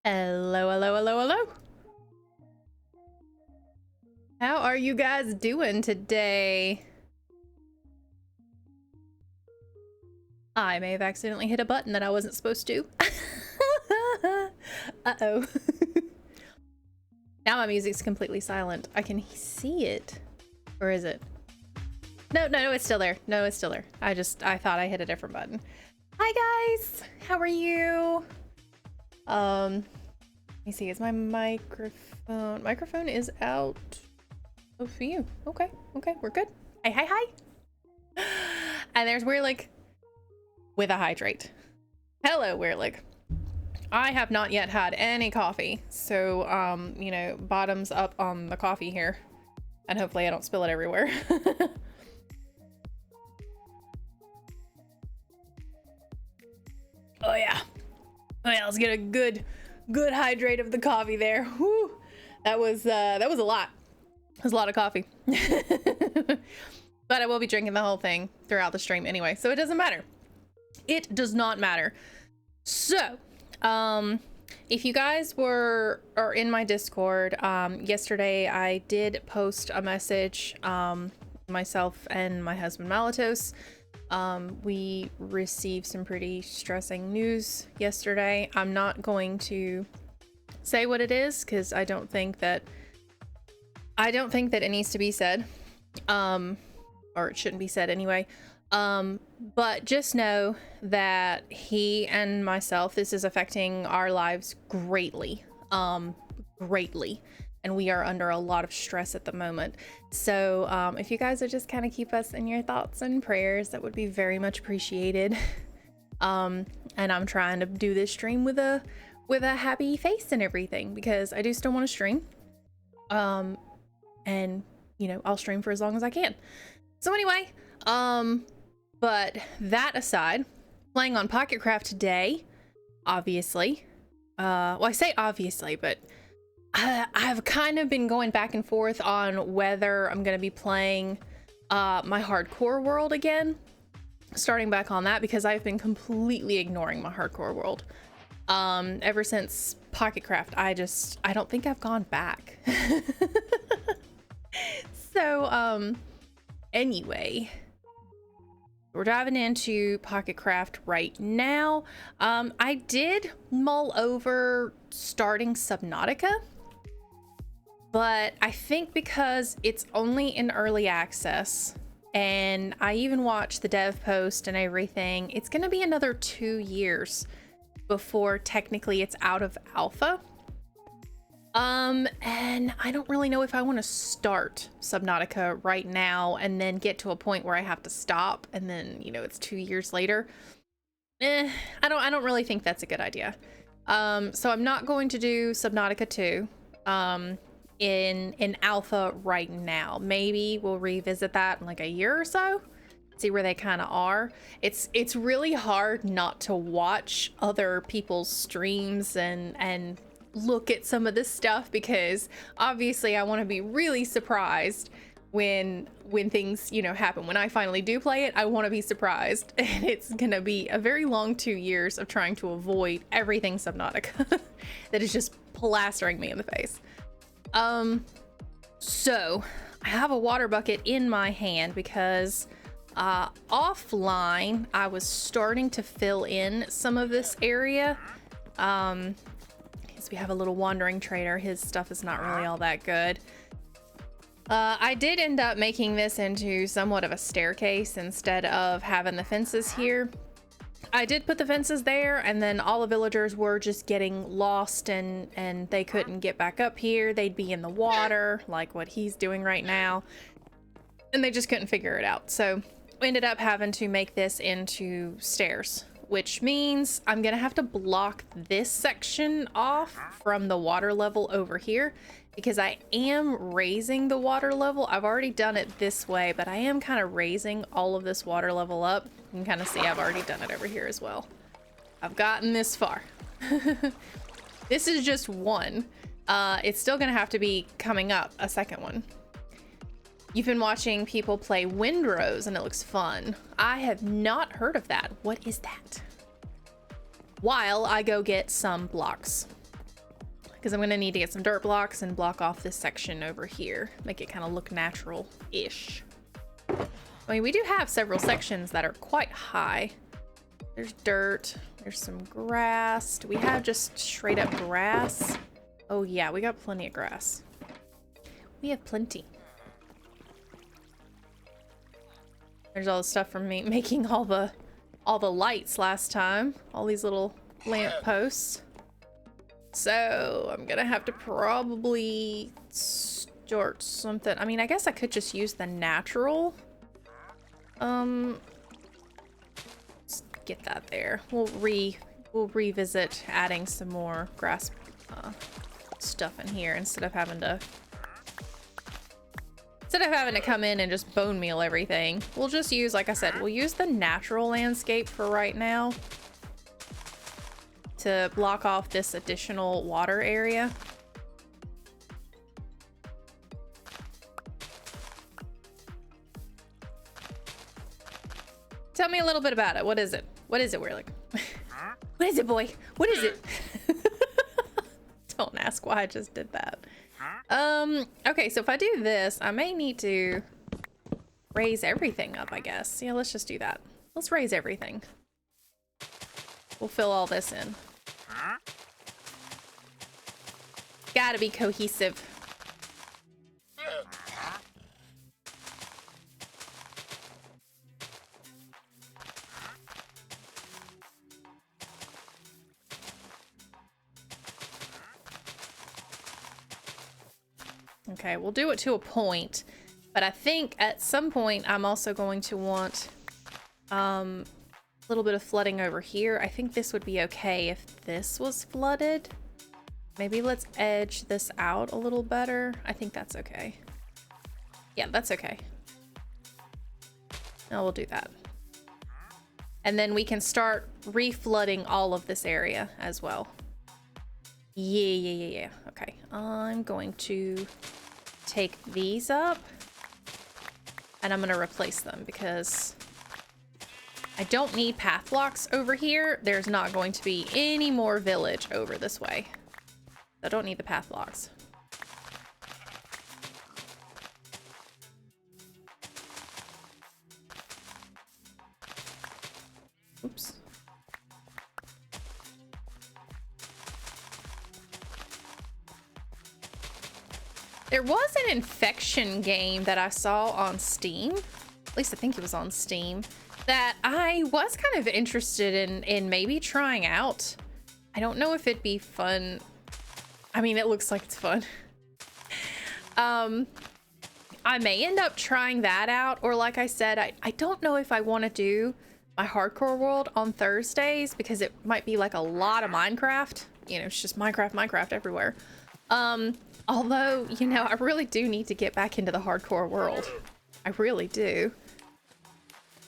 Hello, hello, hello, hello. How are you guys doing today? I may have accidentally hit a button that I wasn't supposed to. Uh-oh. Now my music's completely silent. I can see it. Or is it? No, it's still there. No, it's still there. I thought I hit a different button. Hi guys, how are you? Let me see, is my microphone is out. Oh, for you. Okay, we're good. Hi. And there's Weirlick with a hydrate. Hello, Weirlick. I have not yet had any coffee, so you know, bottoms up on the coffee here, and hopefully I don't spill it everywhere. Oh yeah, let's get a good hydrate of the coffee there. Whew. That was a lot. It was a lot of coffee. But I will be drinking the whole thing throughout the stream anyway, so it doesn't matter. It does not matter. So, if you guys are in my Discord, yesterday I did post a message, myself and my husband Malatos. We received some pretty stressing news yesterday. I'm not going to say what it is because I don't think that it needs to be said, or it shouldn't be said anyway. But just know that he and myself, this is affecting our lives greatly, and we are under a lot of stress at the moment. So if you guys would just kind of keep us in your thoughts and prayers, that would be very much appreciated. And I'm trying to do this stream with a happy face and everything because I do still want to stream. And you know, I'll stream for as long as I can. So anyway, but that aside, playing on Pocket Craft today, obviously. Well, I say obviously, but I've kind of been going back and forth on whether I'm going to be playing my hardcore world again, starting back on that, because I've been completely ignoring my hardcore world ever since Pocket Craft. I don't think I've gone back. So anyway, we're diving into Pocket Craft right now. I did mull over starting Subnautica, but I think because it's only in early access, and I even watched the dev post and everything, it's gonna be another 2 years before technically it's out of alpha. And I don't really know if I want to start Subnautica right now and then get to a point where I have to stop and then, you know, it's 2 years later. I don't really think that's a good idea. So I'm not going to do Subnautica 2 in alpha right now. Maybe we'll revisit that in like a year or so, see where they kind of are. It's really hard not to watch other people's streams and look at some of this stuff, because obviously I want to be really surprised when things, you know, happen. When I finally do play it, I want to be surprised, and it's gonna be a very long 2 years of trying to avoid everything Subnautica that is just plastering me in the face. So I have a water bucket in my hand because offline I was starting to fill in some of this area. We have a little wandering trader. His stuff is not really all that good. I did end up making this into somewhat of a staircase instead of having the fences here. I did put the fences there, and then all the villagers were just getting lost and they couldn't get back up here. They'd be in the water like what he's doing right now, and they just couldn't figure it out. So we ended up having to make this into stairs, which means I'm gonna have to block this section off from the water level over here, because I am raising the water level. I've already done it this way, but I am kind of raising all of this water level up. You can kind of see I've already done it over here as well. I've gotten this far. This is just one. It's still gonna have to be coming up a second one. You've been watching people play Windrose and it looks fun. I have not heard of that. What is that? While I go get some blocks. because I'm gonna need to get some dirt blocks and block off this section over here. Make it kind of look natural-ish. I mean, we do have several sections that are quite high. There's dirt, there's some grass. Do we have just straight up grass? Oh yeah, we got plenty of grass. We have plenty. There's all the stuff from me making all the lights last time. All these little lamp posts. So I'm gonna have to probably start something. I mean, I guess I could just use the natural. Let's get that there. We'll revisit adding some more grass stuff in here instead of having to come in and just bone meal everything. We'll just use, like I said, we'll use the natural landscape for right now to block off this additional water area. Tell me a little bit about it. What is it? What is it, Weirlick? What is it, boy? What is it? Don't ask why I just did that. Okay, so if I do this, I may need to raise everything up, I guess. Yeah, let's just do that. Let's raise everything. We'll fill all this in. Gotta be cohesive. Okay, we'll do it to a point, but I think at some point I'm also going to want a little bit of flooding over here. I think this would be okay if this was flooded. Maybe let's edge this out a little better. I think that's okay. Yeah, that's okay. No, we'll do that. And then we can start reflooding all of this area as well. Yeah. Okay, I'm going to take these up and I'm gonna replace them because I don't need path blocks over here. There's not going to be any more village over this way. I don't need the path blocks. Oops. There was an infection game that I saw on Steam. At least I think it was on Steam. That I was kind of interested in maybe trying out. I don't know if it'd be fun. I mean, it looks like it's fun. I may end up trying that out, or like I said, I don't know if I want to do my hardcore world on Thursdays because it might be like a lot of Minecraft. You know, it's just Minecraft everywhere. Although, you know, I really do need to get back into the hardcore world. I really do.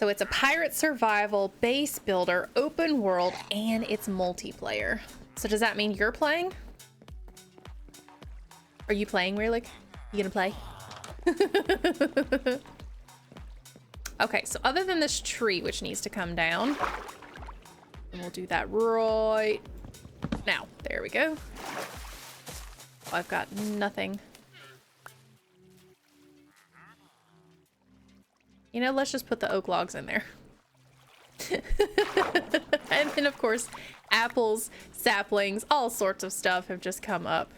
So it's a pirate survival, base builder, open world, and it's multiplayer. So does that mean you're playing? Are you playing, Weirlick? You gonna play? Okay, so other than this tree, which needs to come down, and we'll do that right now. There we go. Oh, I've got nothing. You know, let's just put the oak logs in there. And then, of course, apples, saplings, all sorts of stuff have just come up.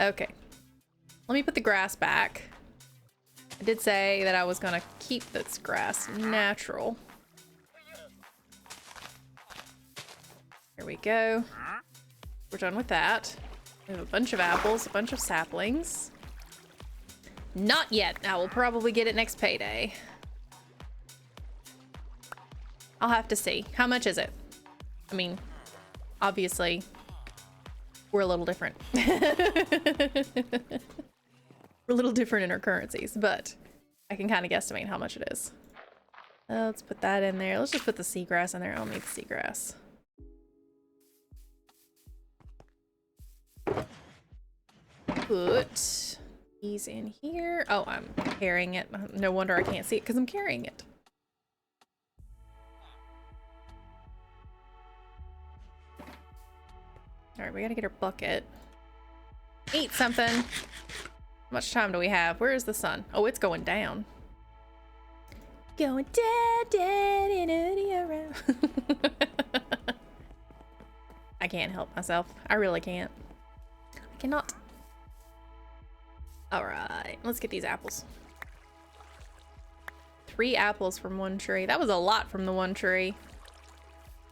Okay. Let me put the grass back. I did say that I was gonna keep this grass natural. Here we go. We're done with that. We have a bunch of apples, a bunch of saplings. Not yet. I will probably get it next payday. I'll have to see. How much is it? I mean, obviously, we're a little different. We're a little different in our currencies, but I can kind of guesstimate how much it is. Let's put that in there. Let's just put the seagrass in there. I don't need the seagrass. Put these in here. Oh, I'm carrying it. No wonder I can't see it because I'm carrying it. All right, we gotta get our bucket. Eat something. How much time do we have? Where is the sun? Oh, it's going down. Going down in a round. I can't help myself. I really can't. I cannot. All right, let's get these apples. 3 apples from one tree. That was a lot from the one tree.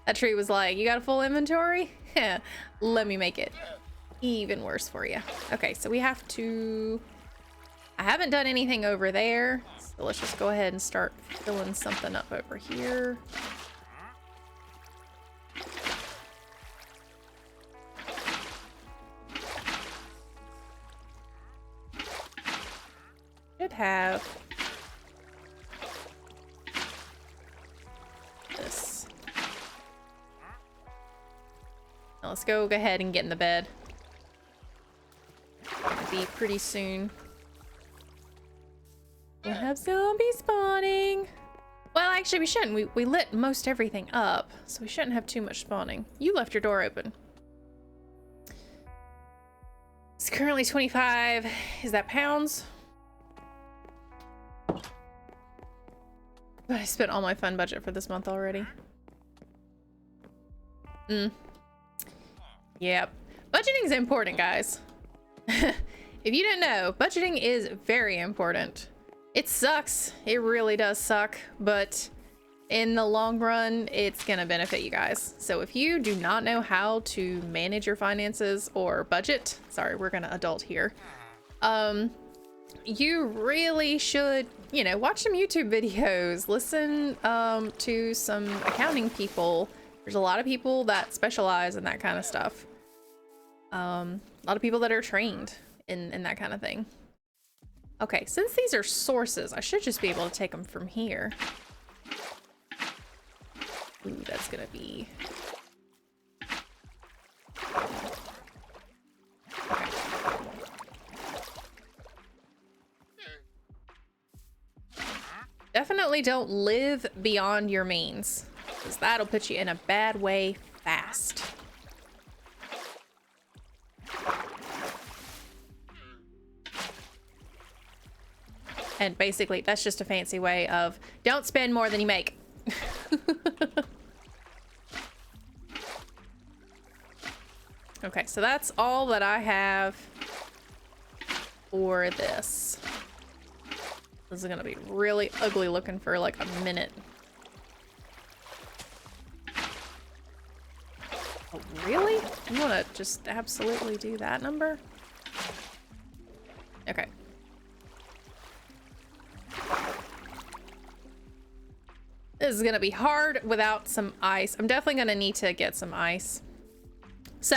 That tree was like, you got a full inventory? Yeah, let me make it even worse for you. Okay, so we have to... I haven't done anything over there, so let's just go ahead and start filling something up over here. Should have this. Now let's go ahead and get in the bed. It'll be pretty soon. We'll have zombies spawning. Well, actually we shouldn't. We lit most everything up, so we shouldn't have too much spawning. You left your door open. It's currently 25. Is that pounds? But I spent all my fun budget for this month already. Yep. Budgeting's important, guys. If you didn't know, budgeting is very important. It sucks. It really does suck, but in the long run, it's gonna benefit you guys. So if you do not know how to manage your finances or budget, sorry, we're gonna adult here. You really should, you know, watch some YouTube videos, listen to some accounting people. There's a lot of people that specialize in that kind of stuff. A lot of people that are trained in that kind of thing. Okay, since these are sources, I should just be able to take them from here. Ooh, that's gonna be... Okay. Definitely don't live beyond your means, because that'll put you in a bad way fast. And basically, that's just a fancy way of don't spend more than you make. Okay, so that's all that I have for this. This is gonna be really ugly looking for like a minute. Oh, really? You wanna just absolutely do that number? Okay. This is gonna be hard without some ice. I'm definitely gonna need to get some ice. So,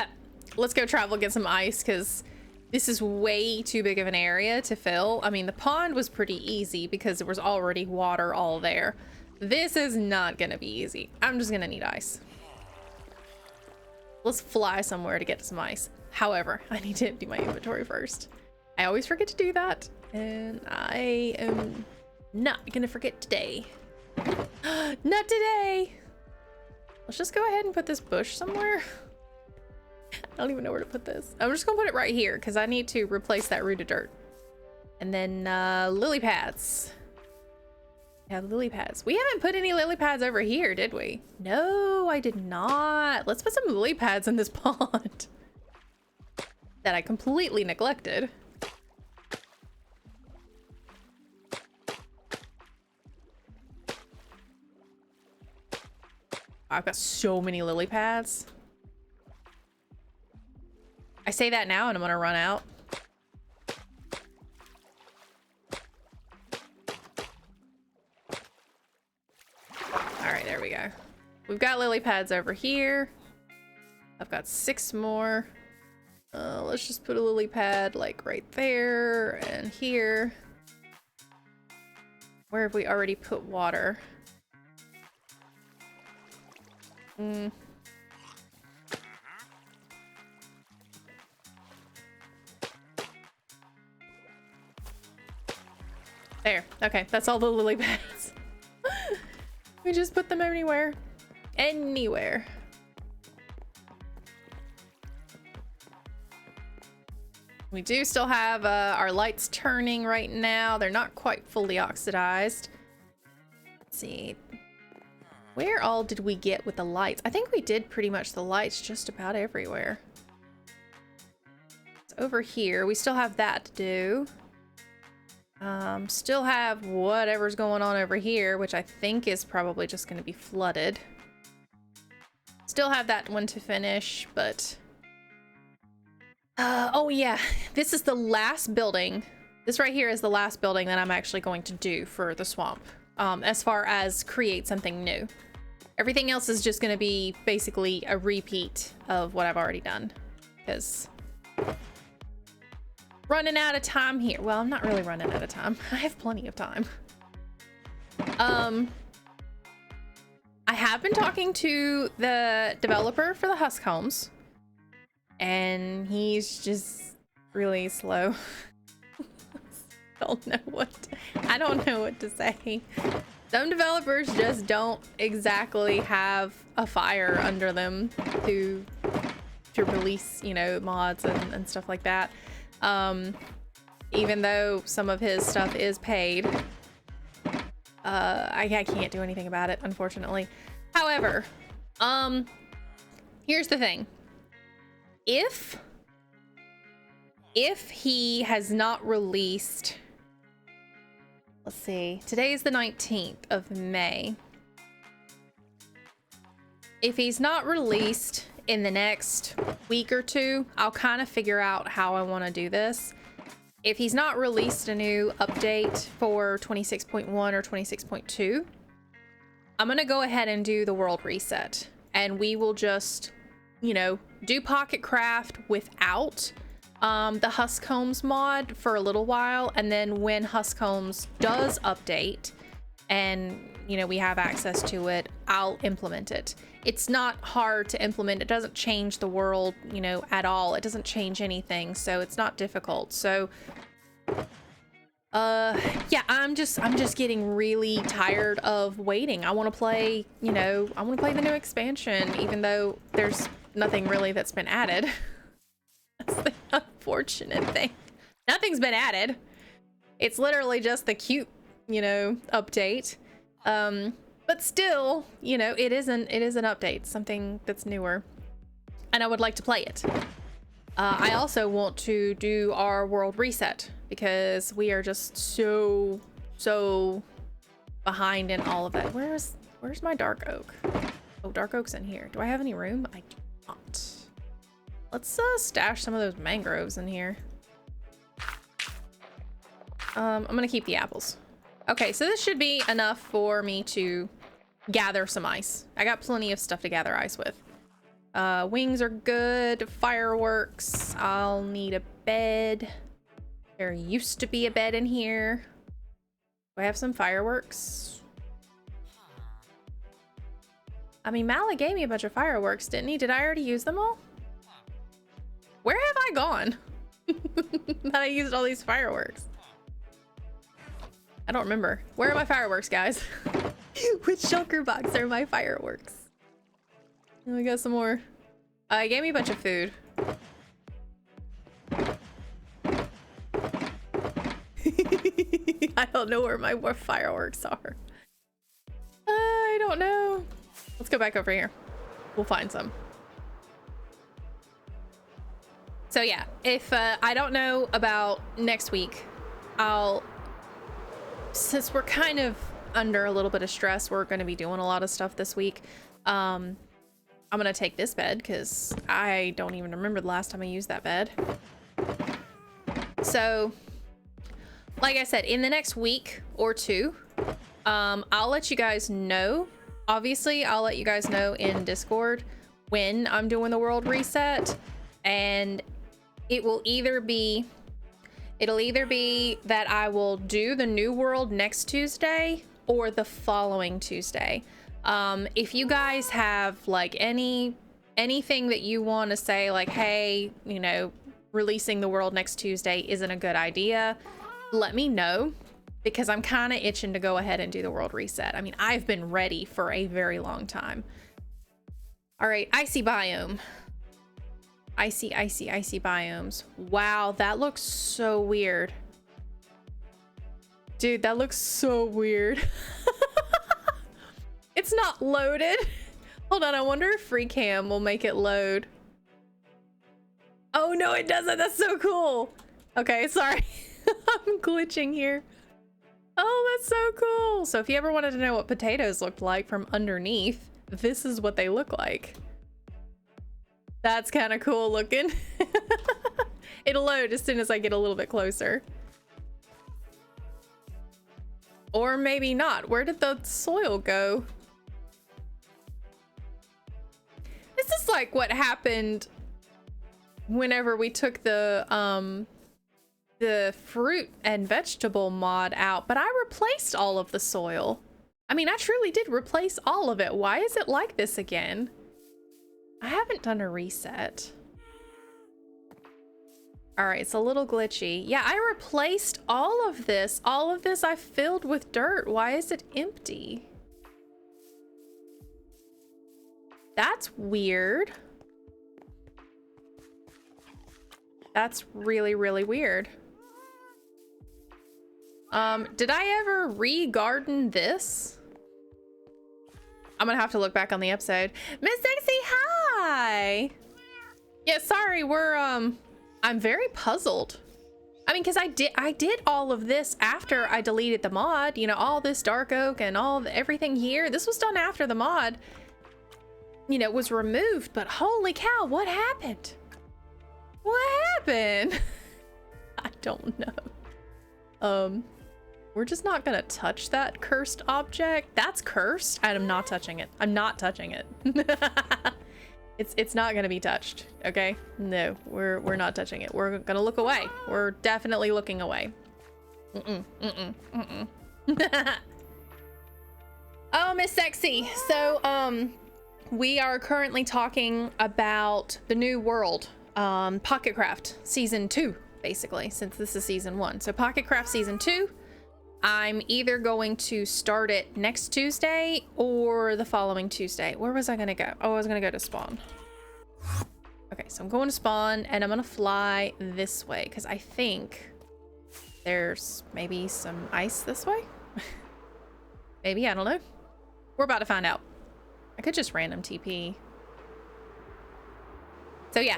let's go travel get some ice, because this is way too big of an area to fill. I mean, the pond was pretty easy because there was already water all there. This is not gonna be easy. I'm just gonna need ice. Let's fly somewhere to get some ice. However, I need to empty my inventory first. I always forget to do that, and I am not gonna forget today. Not today! Let's just go ahead and put this bush somewhere. I don't even know where to put this. I'm just gonna put it right here because I need to replace that root of dirt. And then lily pads. Yeah, lily pads. We haven't put any lily pads over here, did we? No, I did not. Let's put some lily pads in this pond that I completely neglected. I've got so many lily pads. I say that now and I'm gonna run out. All right, there we go. We've got lily pads over here. I've got 6 more. Let's just put a lily pad like right there and here. Where have we already put water? There. Okay, that's all the lily pads. We just put them anywhere. Anywhere. We do still have our lights turning right now. They're not quite fully oxidized. Let's see. Where all did we get with the lights? I think we did pretty much the lights just about everywhere. It's over here. We still have that to do. Still have whatever's going on over here, which I think is probably just going to be flooded. Still have that one to finish, but... oh yeah, this is the last building. This right here is the last building that I'm actually going to do for the swamp, as far as create something new. Everything else is just going to be basically a repeat of what I've already done, because running out of time here. Well, I'm not really running out of time. I have plenty of time. I have been talking to the developer for the Husk homes, and he's just really slow. I don't know what to say. Some developers just don't exactly have a fire under them to release, you know, mods and stuff like that. Even though some of his stuff is paid, I can't do anything about it, unfortunately. However, here's the thing. If he has not released, let's see, today is the 19th of May. If he's not released in the next week or two, I'll kind of figure out how I want to do this. If he's not released a new update for 26.1 or 26.2, I'm going to go ahead and do the world reset. And we will just, you know, do Pocket Craft without the Husk Homes mod for a little while. And then when Husk Homes does update and, you know, we have access to it, I'll implement it. It's not hard to implement. It doesn't change the world, you know, at all. It doesn't change anything, so it's not difficult. So yeah, I'm just getting really tired of waiting. I want to play, you know, I want to play the new expansion, even though there's nothing really that's been added. That's the unfortunate thing. Nothing's been added. It's literally just the cute, you know, update. But still, you know, it is an update, something that's newer, and I would like to play it. I also want to do our world reset because we are just so behind in all of that. Where's my dark oak? Oh, dark oak's in here. Do I have any room? I do not. Let's stash some of those mangroves in here. I'm gonna keep the apples. Okay, so this should be enough for me to gather some ice. I got plenty of stuff to gather ice with. Wings are good. Fireworks. I'll need a bed. There used to be a bed in here. Do I have some fireworks? I mean, Mala gave me a bunch of fireworks, didn't he? Did I already use them all? Where have I gone? That I used all these fireworks. I don't remember. Where are my fireworks, guys? Which shulker box are my fireworks? Oh, we got some more. He gave me a bunch of food. I don't know where my fireworks are. I don't know. Let's go back over here. We'll find some. So yeah, if I don't know about next week, since we're kind of under a little bit of stress, we're going to be doing a lot of stuff this week. I'm going to take this bed because I don't even remember the last time I used that bed. So, like I said, in the next week or two, I'll let you guys know. Obviously, I'll let you guys know in Discord when I'm doing the world reset, and it'll either be that I will do the new world next Tuesday or the following Tuesday. If you guys have like anything that you want to say, like, hey, you know, releasing the world next Tuesday isn't a good idea, let me know, because I'm kind of itching to go ahead and do the world reset. I mean, I've been ready for a very long time. All right, icy biome. Icy, icy, icy biomes. Wow, that looks so weird. Dude, that looks so weird. It's not loaded. Hold on, I wonder if free cam will make it load. Oh no, it doesn't. That's so cool. Okay, sorry. I'm glitching here. Oh, that's so cool. So if you ever wanted to know what potatoes looked like from underneath, this is what they look like. That's kind of cool looking. It'll load as soon as I get a little bit closer. Or maybe not. Where did the soil go? This is like what happened whenever we took the fruit and vegetable mod out, but I replaced all of the soil. I mean, I truly did replace all of it. Why is it like this again? I haven't done a reset. All right, it's a little glitchy. Yeah, I replaced all of this. All of this I filled with dirt. Why is it empty? That's weird. That's really, really weird. Did I ever re-garden this? I'm gonna have to look back on the episode. Miss Sexy, hi! Yeah, sorry, we're, I'm very puzzled. I mean, because I did all of this after I deleted the mod. You know, all this dark oak and everything here. This was done after the mod, you know, was removed. But holy cow, what happened? What happened? I don't know. We're just not gonna touch that cursed object. That's cursed. I'm not touching it. I'm not touching it. It's not gonna be touched. Okay? No, we're not touching it. We're gonna look away. We're definitely looking away. Oh, Miss Sexy. So we are currently talking about the new world, Pocket Craft Season 2, basically, since this is Season 1. So Pocket Craft Season 2. I'm either going to start it next Tuesday or the following Tuesday. Where was I gonna go? Oh, I was gonna go to spawn. Okay, so I'm going to spawn and I'm gonna fly this way because I think there's maybe some ice this way. Maybe, I don't know. We're about to find out. I could just random TP. So yeah.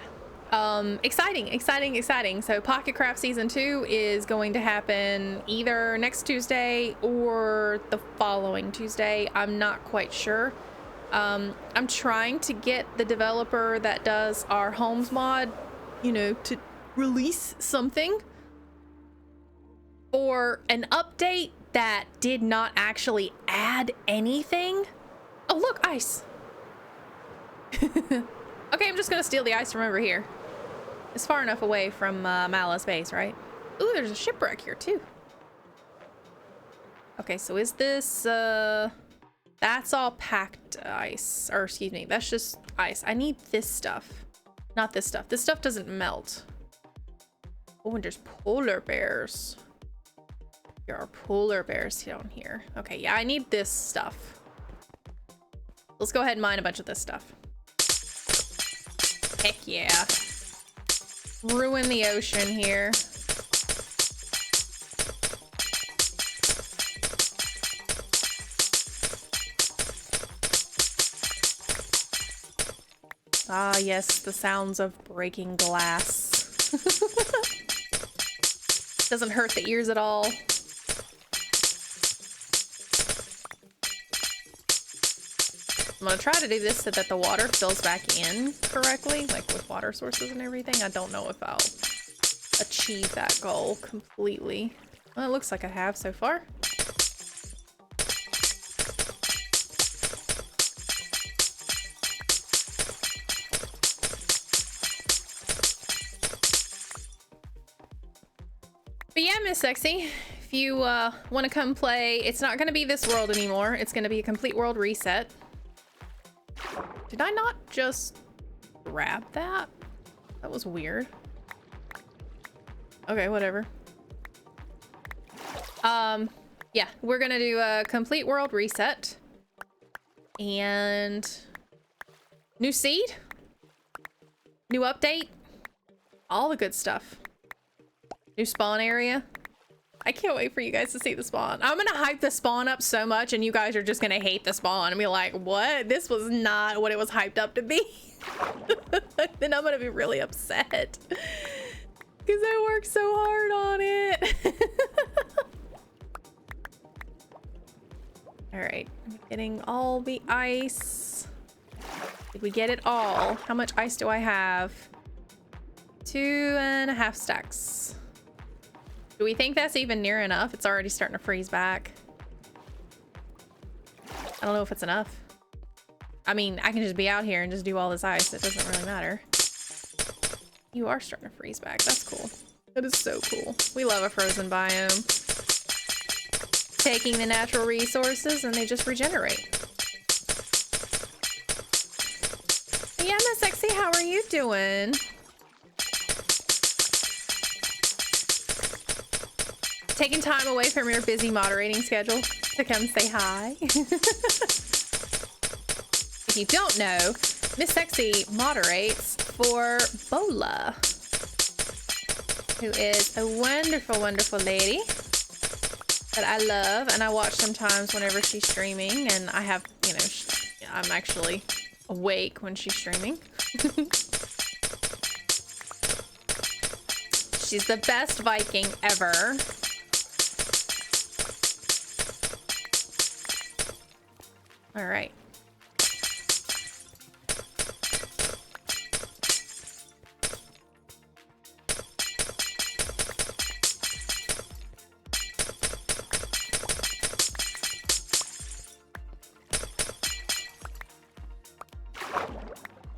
Exciting. So Pocket Craft Season 2 is going to happen either next Tuesday or the following Tuesday. I'm not quite sure. I'm trying to get the developer that does our homes mod, you know, to release something or an update that did not actually add anything. Oh, look, ice. Okay, I'm just gonna steal the ice from over here. It's far enough away from Mala's base, right? Ooh, there's a shipwreck here too. Okay, so is this that's all packed ice, or excuse me, that's just ice. I need this stuff, not this stuff. This stuff doesn't melt. Oh, and there's polar bears. There are polar bears down here. Okay, yeah, I need this stuff. Let's go ahead and mine a bunch of this stuff. Heck yeah. Ruin the ocean here. Ah, yes, the sounds of breaking glass. Doesn't hurt the ears at all. I'm gonna try to do this so that the water fills back in correctly, like with water sources and everything. I don't know if I'll achieve that goal completely. Well, it looks like I have so far. But yeah, Miss Sexy, if you want to come play, it's not going to be this world anymore. It's going to be a complete world reset. Did I not just grab that? That was weird. Okay, whatever. Yeah, we're gonna do a complete world reset. And new seed? New update. All the good stuff. New spawn area. I can't wait for you guys to see the spawn. I'm gonna hype the spawn up so much and you guys are just gonna hate the spawn and be like, what? This was not what it was hyped up to be. Then I'm gonna be really upset. Because I worked so hard on it. Alright, I'm getting all the ice. Did we get it all? How much ice do I have? 2.5 stacks. Do we think that's even near enough? It's already starting to freeze back. I don't know if it's enough. I mean, I can just be out here and just do all this ice. It doesn't really matter. You are starting to freeze back. That's cool. That is so cool. We love a frozen biome. Taking the natural resources and they just regenerate. Yeah, Miss Sexy, how are you doing? Taking time away from your busy moderating schedule to come say hi. If you don't know, Miss Sexy moderates for Bola, who is a wonderful, wonderful lady that I love, and I watch sometimes whenever she's streaming, and I have, you know, I'm actually awake when she's streaming. She's the best Viking ever. All right.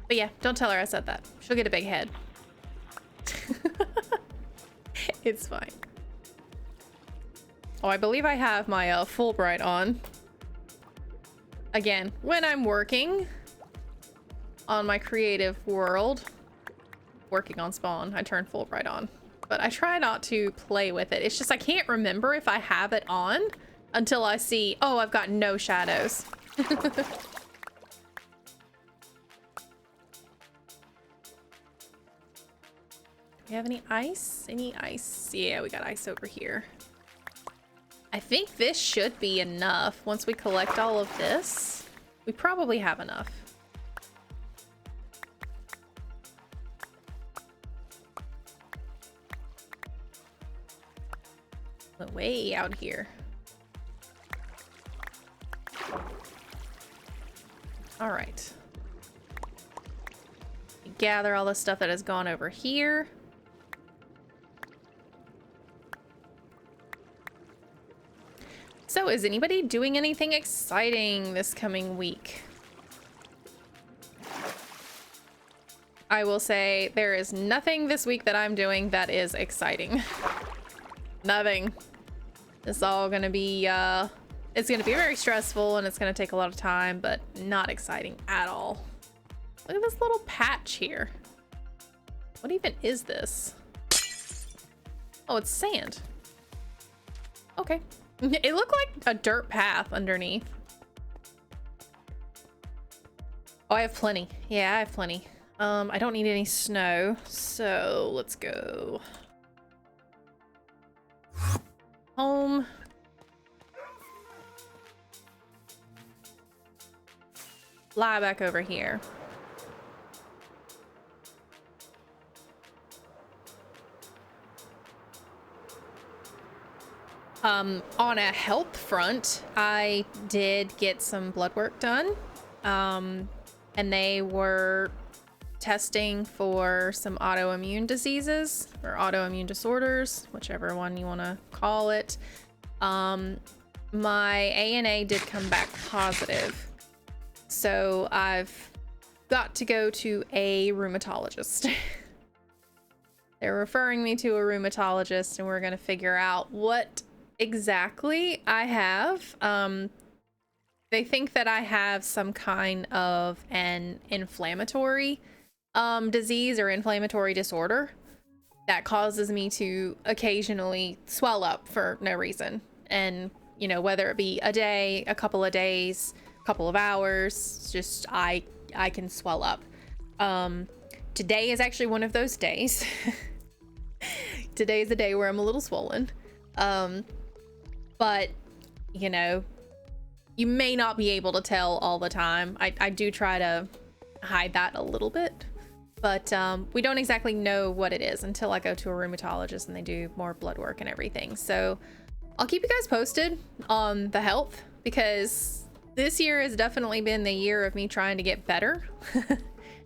But yeah, don't tell her I said that. She'll get a big head. It's fine. Oh, I believe I have my Fulbright on. Again, when I'm working on my creative world, working on Spawn, I turn Fulbright on. But I try not to play with it. It's just I can't remember if I have it on until I see, oh, I've got no shadows. Do we have any ice? Any ice? Yeah, we got ice over here. I think this should be enough. Once we collect all of this, we probably have enough. Went way out here. All right. Gather all the stuff that has gone over here. So, is anybody doing anything exciting this coming week? I will say there is nothing this week that I'm doing that is exciting. Nothing. It's all gonna be, it's gonna be very stressful and it's gonna take a lot of time, but not exciting at all. Look at this little patch here. What even is this? Oh, it's sand. Okay. It looked like a dirt path underneath. Oh, I have plenty. Yeah, I have plenty. I don't need any snow, so let's go. Home. Fly back over here. On a health front, I did get some blood work done. And they were testing for some autoimmune diseases or autoimmune disorders, whichever one you want to call it. My ANA did come back positive. So I've got to go to a rheumatologist. They're referring me to a rheumatologist and we're going to figure out what exactly I have. They think that I have some kind of an inflammatory disease or inflammatory disorder that causes me to occasionally swell up for no reason. And, you know, whether it be a day, a couple of days, a couple of hours, just I can swell up. Today is actually one of those days. Today is a day where I'm a little swollen. But, you know, you may not be able to tell all the time. I do try to hide that a little bit. But we don't exactly know what it is until I go to a rheumatologist and they do more blood work and everything. So I'll keep you guys posted on the health, because this year has definitely been the year of me trying to get better.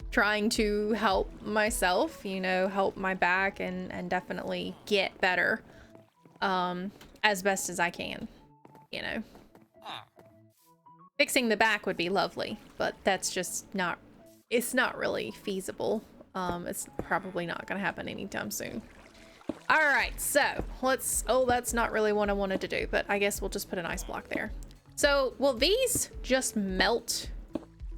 Trying to help myself, you know, help my back and definitely get better as best as I can, you know. Fixing the back would be lovely, but that's just not, it's not really feasible. It's probably not gonna happen anytime soon. All right, so let's, oh, that's not really what I wanted to do, but I guess we'll just put an ice block there. So will these just melt,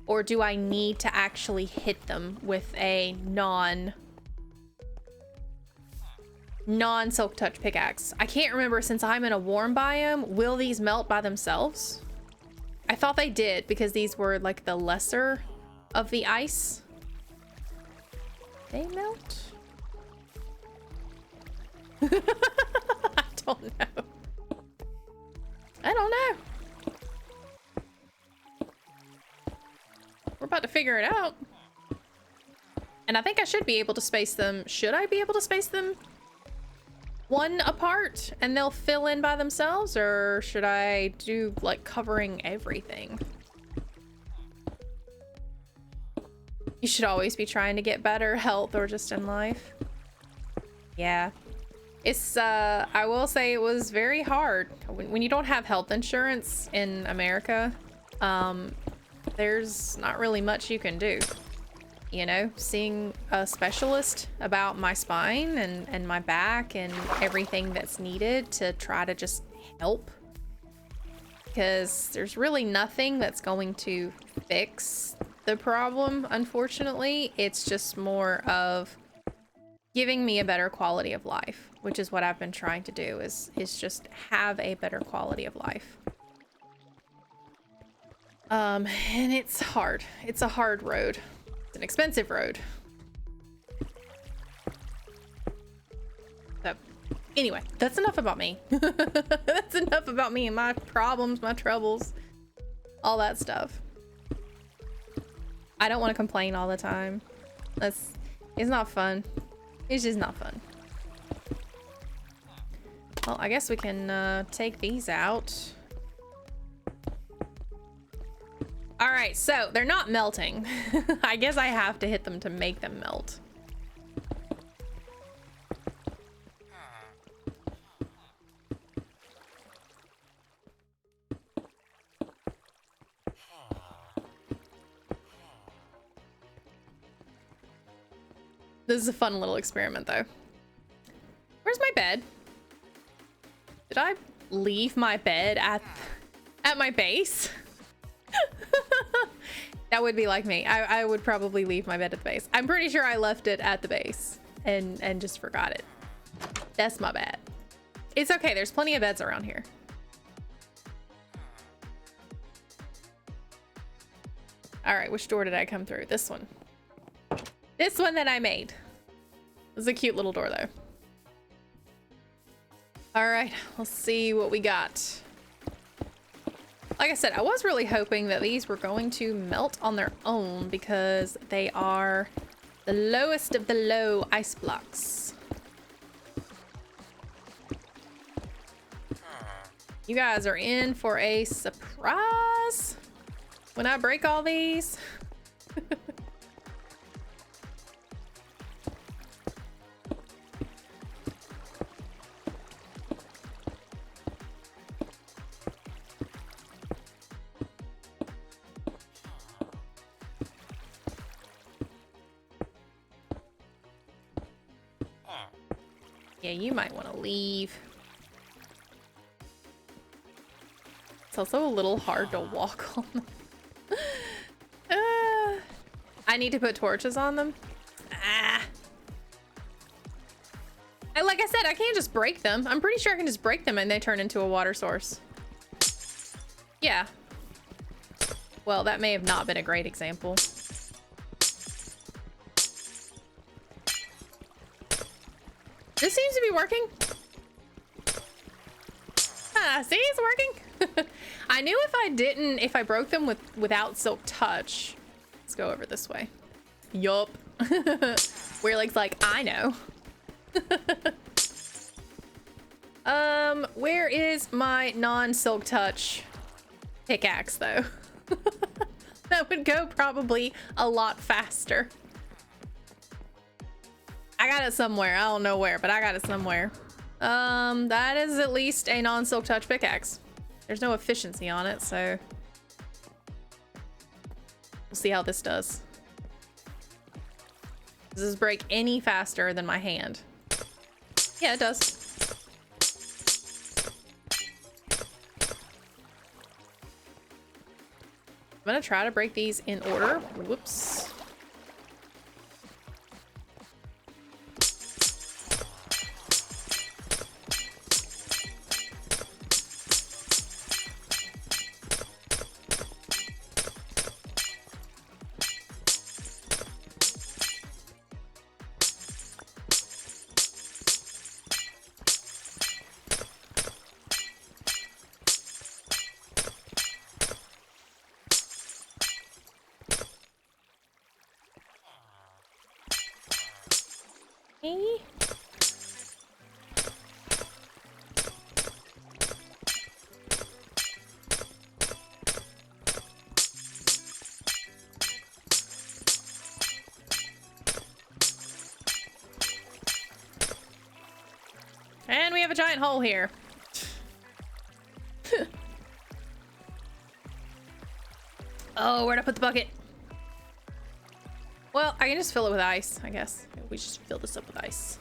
or do I need to actually hit them with a non-silk touch pickaxe? I can't remember, since I'm in a warm biome, will these melt by themselves? I thought they did, because these were like the lesser of the ice. They melt? I don't know. I don't know. We're about to figure it out. And I think I should be able to space them. Should I be able to space them one apart and they'll fill in by themselves? Or should I do like covering everything? You should always be trying to get better health or just in life. Yeah. It's, I will say it was very hard. When you don't have health insurance in America, there's not really much you can do. You know, seeing a specialist about my spine and my back and everything that's needed to try to just help. Because there's really nothing that's going to fix the problem, unfortunately. It's just more of giving me a better quality of life, which is what I've been trying to do, is just have a better quality of life. And it's hard. It's a hard road. It's an expensive road. So, anyway, that's enough about me. That's enough about me and my problems, my troubles, all that stuff. I don't want to complain all the time. It's not fun. It's just not fun. Well, I guess we can take these out. All right, so they're not melting. I guess I have to hit them to make them melt. This is a fun little experiment, though. Where's my bed? Did I leave my bed at my base? That would be like me. I would probably leave my bed at the base. I'm pretty sure I left it at the base and just forgot it. That's my bad. It's okay. There's plenty of beds around here. All right, which door did I come through? This one. This one that I made. This is a cute little door, though. All right, let's see what we got. Like I said, I was really hoping that these were going to melt on their own, because they are the lowest of the low ice blocks. You guys are in for a surprise when I break all these. Yeah, you might want to leave. It's also a little hard to walk on them. I need to put torches on them. Like I said, I can't just break them. I'm pretty sure I can just break them and they turn into a water source. Yeah. Well, that may have not been a great example. This seems to be working. Ah, see, it's working. I knew if I broke them without silk touch. Let's go over this way. Yup. Weirlig's like, I know. Where is my non-silk touch pickaxe though? That would go probably a lot faster. I got it somewhere. I don't know where, but I got it somewhere. That is at least a non-silk touch pickaxe. There's no efficiency on it, so we'll see how this does. Does this break any faster than my hand? Yeah, it does. I'm gonna try to break these in order. Whoops. And we have a giant hole here. Oh, where'd I put the bucket? Well, I can just fill it with ice, I guess. We just fill this up with ice.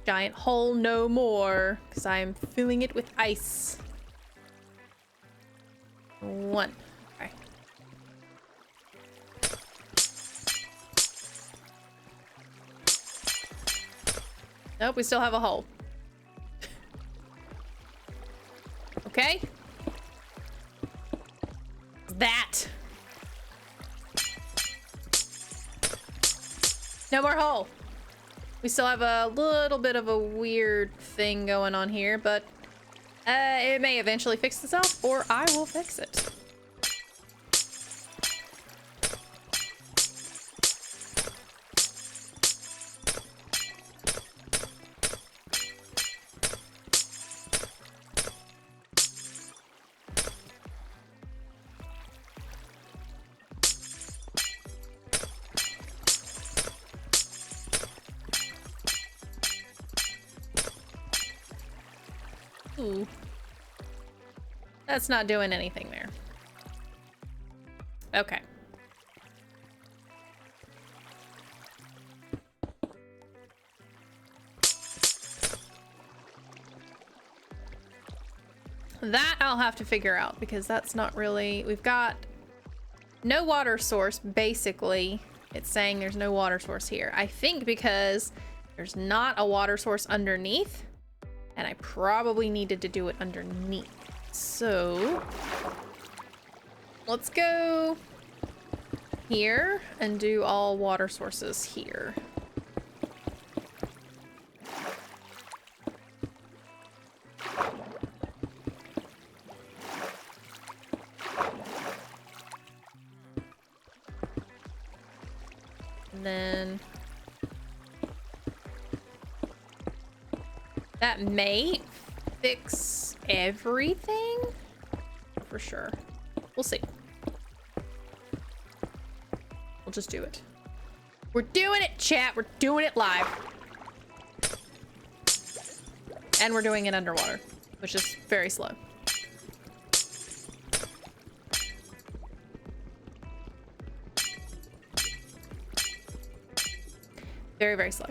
Giant hole no more, because I am filling it with ice. 1. Okay. Nope, we still have a hole. Okay. That. No more hole. We still have a little bit of a weird thing going on here, but it may eventually fix itself, or I will fix it. Ooh. That's not doing anything there. Okay. That I'll have to figure out, because that's not really... We've got no water source, basically. It's saying there's no water source here. I think because there's not a water source underneath. And I probably needed to do it underneath. So let's go here and do all water sources here. And then that may fix everything for sure. We'll see. We'll just do it. We're doing it, chat. We're doing it live. And we're doing it underwater, which is very slow. Very, very slow.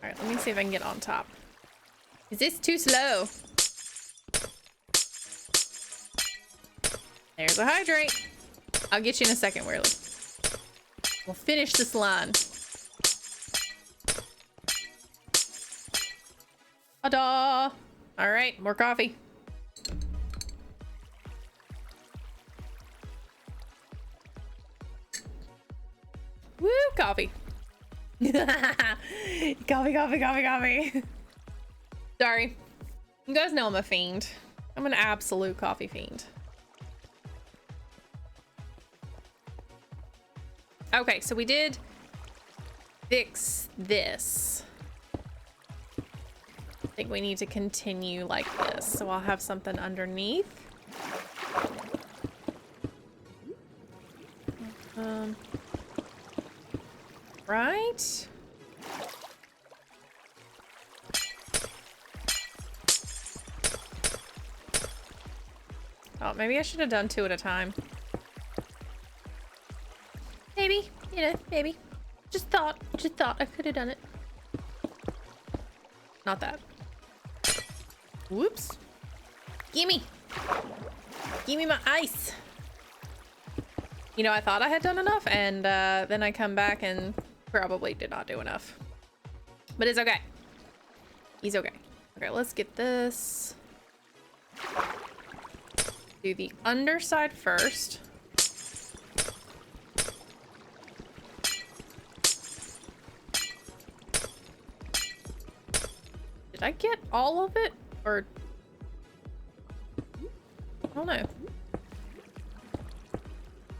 Alright, let me see if I can get on top. Is this too slow? There's a hydrate. I'll get you in a second, Weirly. We'll finish this line. Ta-da! All right, more coffee. Woo, coffee. Coffee, coffee, coffee, coffee. Sorry. You guys know I'm a fiend. I'm an absolute coffee fiend. Okay, so we did fix this. I think we need to continue like this. So I'll have something underneath. Right. Oh, maybe I should have done 2 at a time. Maybe, you know, maybe. Just thought I could have done it. Not that. Whoops. Gimme. Gimme my ice. You know, I thought I had done enough, and then I come back and probably did not do enough. But it's okay. He's okay. Okay, let's get this. Do the underside first. Did I get all of it? Or... I don't know.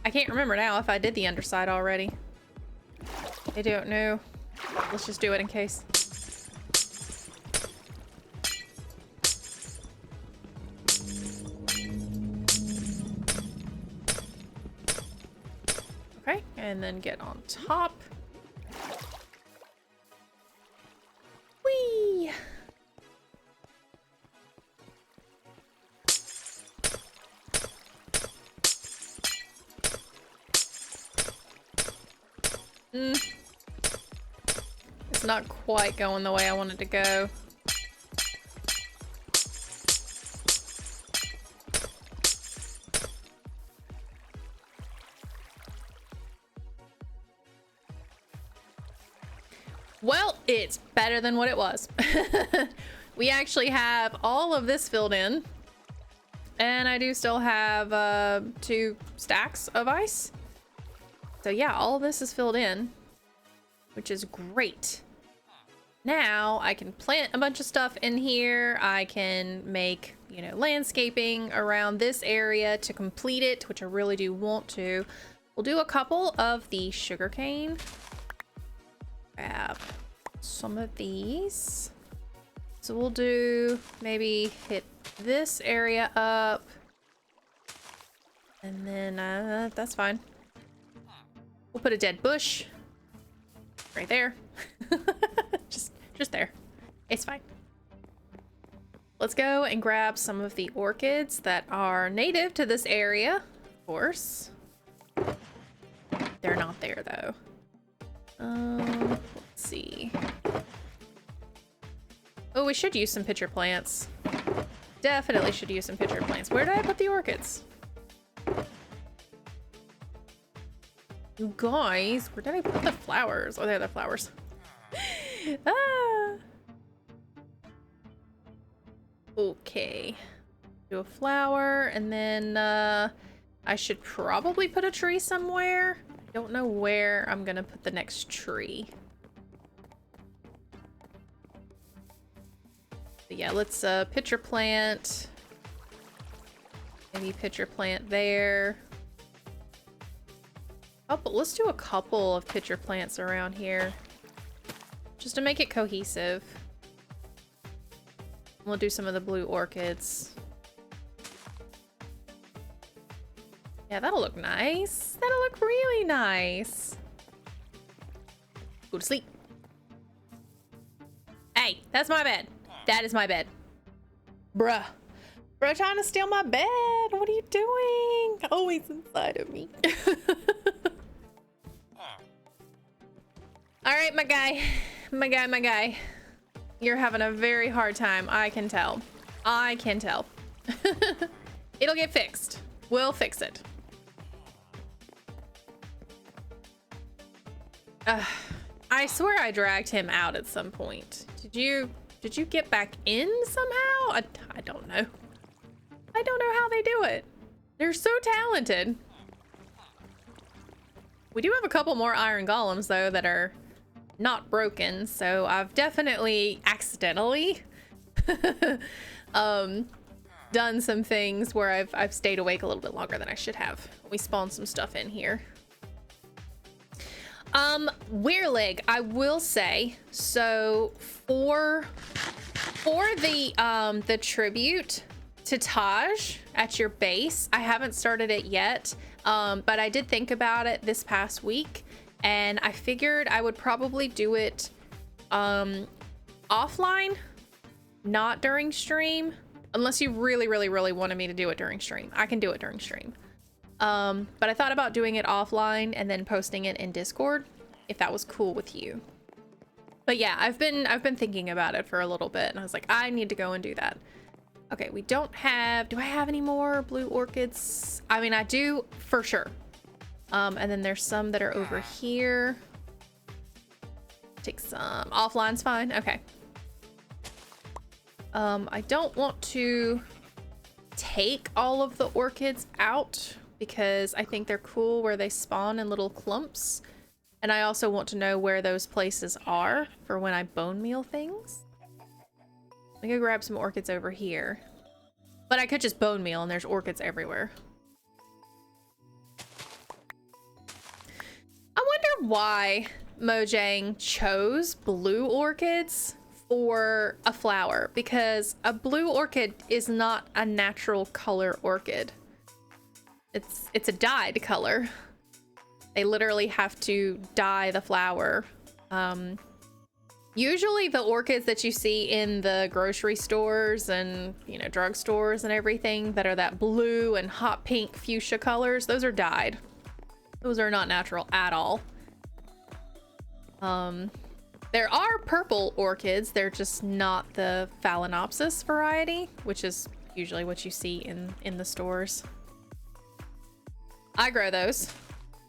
I can't remember now if I did the underside already. I don't know. Let's just do it in case. Okay, and then get on top. Whee! It's not quite going the way I wanted to go. Well, it's better than what it was. We actually have all of this filled in. And I do still have 2 stacks of ice. So yeah, all of this is filled in, which is great. Now I can plant a bunch of stuff in here. I can make, you know, landscaping around this area to complete it, which I really do want to. We'll do a couple of the sugarcane. Grab some of these. So we'll do maybe hit this area up. And then that's fine. We'll put a dead bush right there. just there. It's fine. Let's go and grab some of the orchids that are native to this area, of course. They're not there though. Let's see. Oh, we should use some pitcher plants. Definitely should use some pitcher plants. Where did I put the orchids? You guys, where did I put the flowers? Oh, there are the flowers. Ah. Okay. Do a flower, and then I should probably put a tree somewhere. I don't know where I'm gonna put the next tree. But yeah, let's pitcher plant. Maybe pitcher plant there. Oh, but let's do a couple of pitcher plants around here, just to make it cohesive. We'll do some of the blue orchids. Yeah, that'll look nice. That'll look really nice. Go to sleep. Hey, that's my bed. That is my bed. Bruh. Bruh trying to steal my bed. What are you doing? Always inside of me. All right, my guy. My guy. You're having a very hard time. I can tell. I can tell. It'll get fixed. We'll fix it. I swear I dragged him out at some point. Did Did you get back in somehow? I don't know. I don't know how they do it. They're so talented. We do have a couple more iron golems though that are not broken, so I've definitely accidentally done some things where I've stayed awake a little bit longer than I should have. We spawned some stuff in here. Weirleg, I will say, so for the tribute to Taj at your base, I haven't started it yet, but I did think about it this past week, and I figured I would probably do it offline, not during stream, unless you really wanted me to do it during stream. I can do it during stream. But I thought about doing it offline and then posting it in Discord, if that was cool with you. But yeah, I've been thinking about it for a little bit, and I was like, I need to go and do that. Okay, we don't have, do I have any more blue orchids? I mean, I do for sure. And then there's some that are over here. Take some, offline's fine, okay. I don't want to take all of the orchids out because I think they're cool where they spawn in little clumps. And I also want to know where those places are for when I bone meal things. I could grab some orchids over here. But I could just bone meal and there's orchids everywhere. I wonder why Mojang chose blue orchids for a flower, because a blue orchid is not a natural color orchid. It's a dyed color. They literally have to dye the flower. Usually the orchids that you see in the grocery stores and, you know, drugstores and everything that are that blue and hot pink fuchsia colors, those are dyed. Those are not natural at all. There are purple orchids. They're just not the Phalaenopsis variety, which is usually what you see in the stores. I grow those.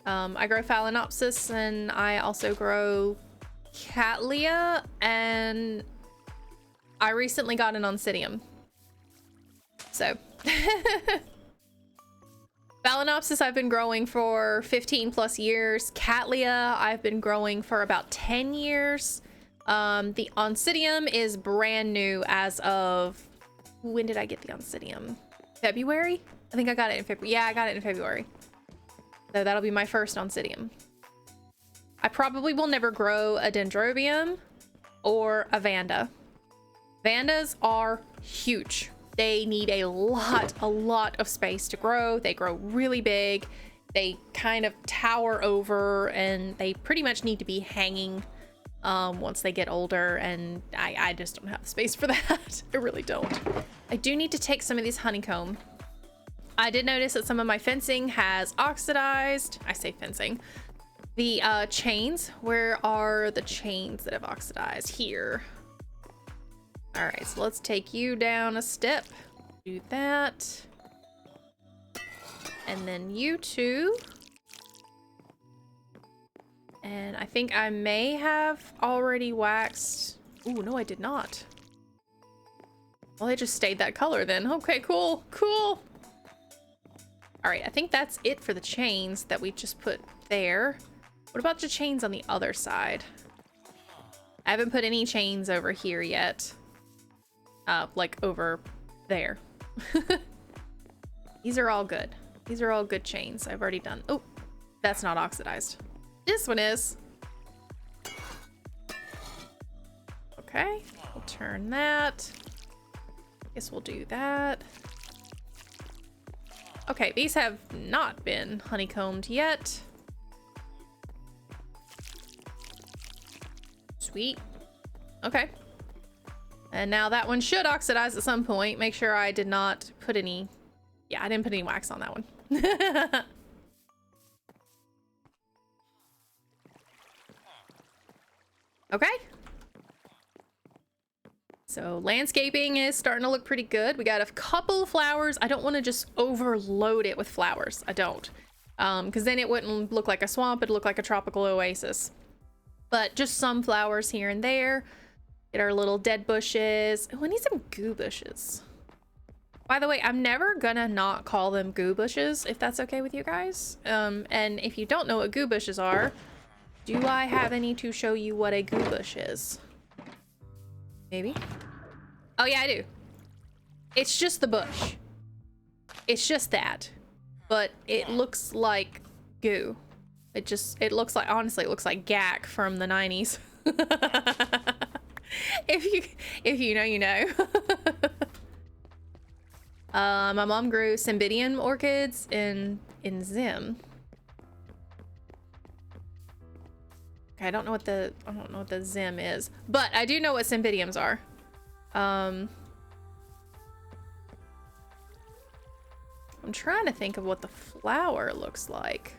I grow Phalaenopsis, and I also grow Cattleya, and I recently got an Oncidium. So Phalaenopsis I've been growing for 15 plus years. Cattleya I've been growing for about 10 years. The Oncidium is brand new as of, when did I get the Oncidium? February? I think I got it in February. Yeah, I got it in February. So that'll be my first Oncidium. I probably will never grow a Dendrobium or a Vanda. Vandas are huge. They need a lot of space to grow. They grow really big. They kind of tower over, and they pretty much need to be hanging once they get older, and I just don't have the space for that. I really don't. I do need to take some of these honeycomb. I did notice that some of my fencing has oxidized. I say fencing. The chains, where are the chains that have oxidized? Here. All right, so let's take you down a step. Do that. And then you two. And I think I may have already waxed. Ooh, no, I did not. Well, they just stayed that color then. Okay, cool, cool. All right, I think that's it for the chains that we just put there. What about the chains on the other side? I haven't put any chains over here yet. Like over there. These are all good. These are all good chains. I've already done. Oh, that's not oxidized. This one is. Okay, we'll turn that. Guess we'll do that. Okay, these have not been honeycombed yet. Sweet. Okay. And now that one should oxidize at some point. Make sure I did not put any... Yeah, I didn't put any wax on that one. Okay. So landscaping is starting to look pretty good. We got a couple of flowers. I don't want to just overload it with flowers. I don't. Because then it wouldn't look like a swamp. It'd look like a tropical oasis. But just some flowers here and there. Get our little dead bushes. Oh, I need some goo bushes. By the way, I'm never gonna not call them goo bushes, if that's okay with you guys. And if you don't know what goo bushes are, do I have any to show you what a goo bush is? Maybe? Oh yeah, I do. It's just the bush. It's just that. But it looks like goo. It looks like, honestly, it looks like gack from the 90s. If you know, you know. My mom grew cymbidium orchids in Zim. Okay, I don't know what the Zim is, but I do know what cymbidiums are. I'm trying to think of what the flower looks like.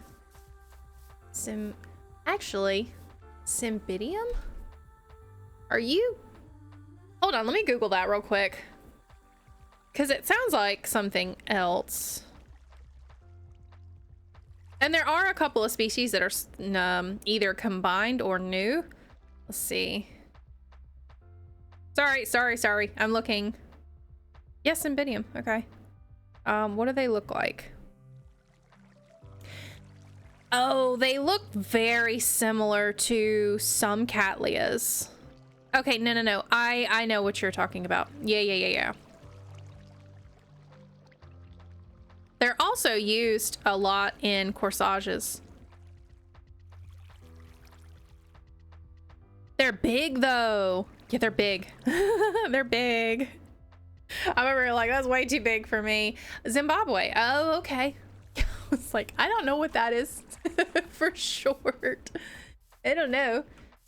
Actually, cymbidium? Are you? Hold on, let me Google that real quick. Because it sounds like something else. And there are a couple of species that are either combined or new. Let's see. Sorry. I'm looking. Yes, cymbidium. Okay. What do they look like? Oh, they look very similar to some cattleyas. Okay, no. I know what you're talking about. Yeah. They're also used a lot in corsages. They're big though. Yeah, they're big. They're big. I remember like, that's way too big for me. Zimbabwe. Oh, okay. It's like, I don't know what that is for short. I don't know.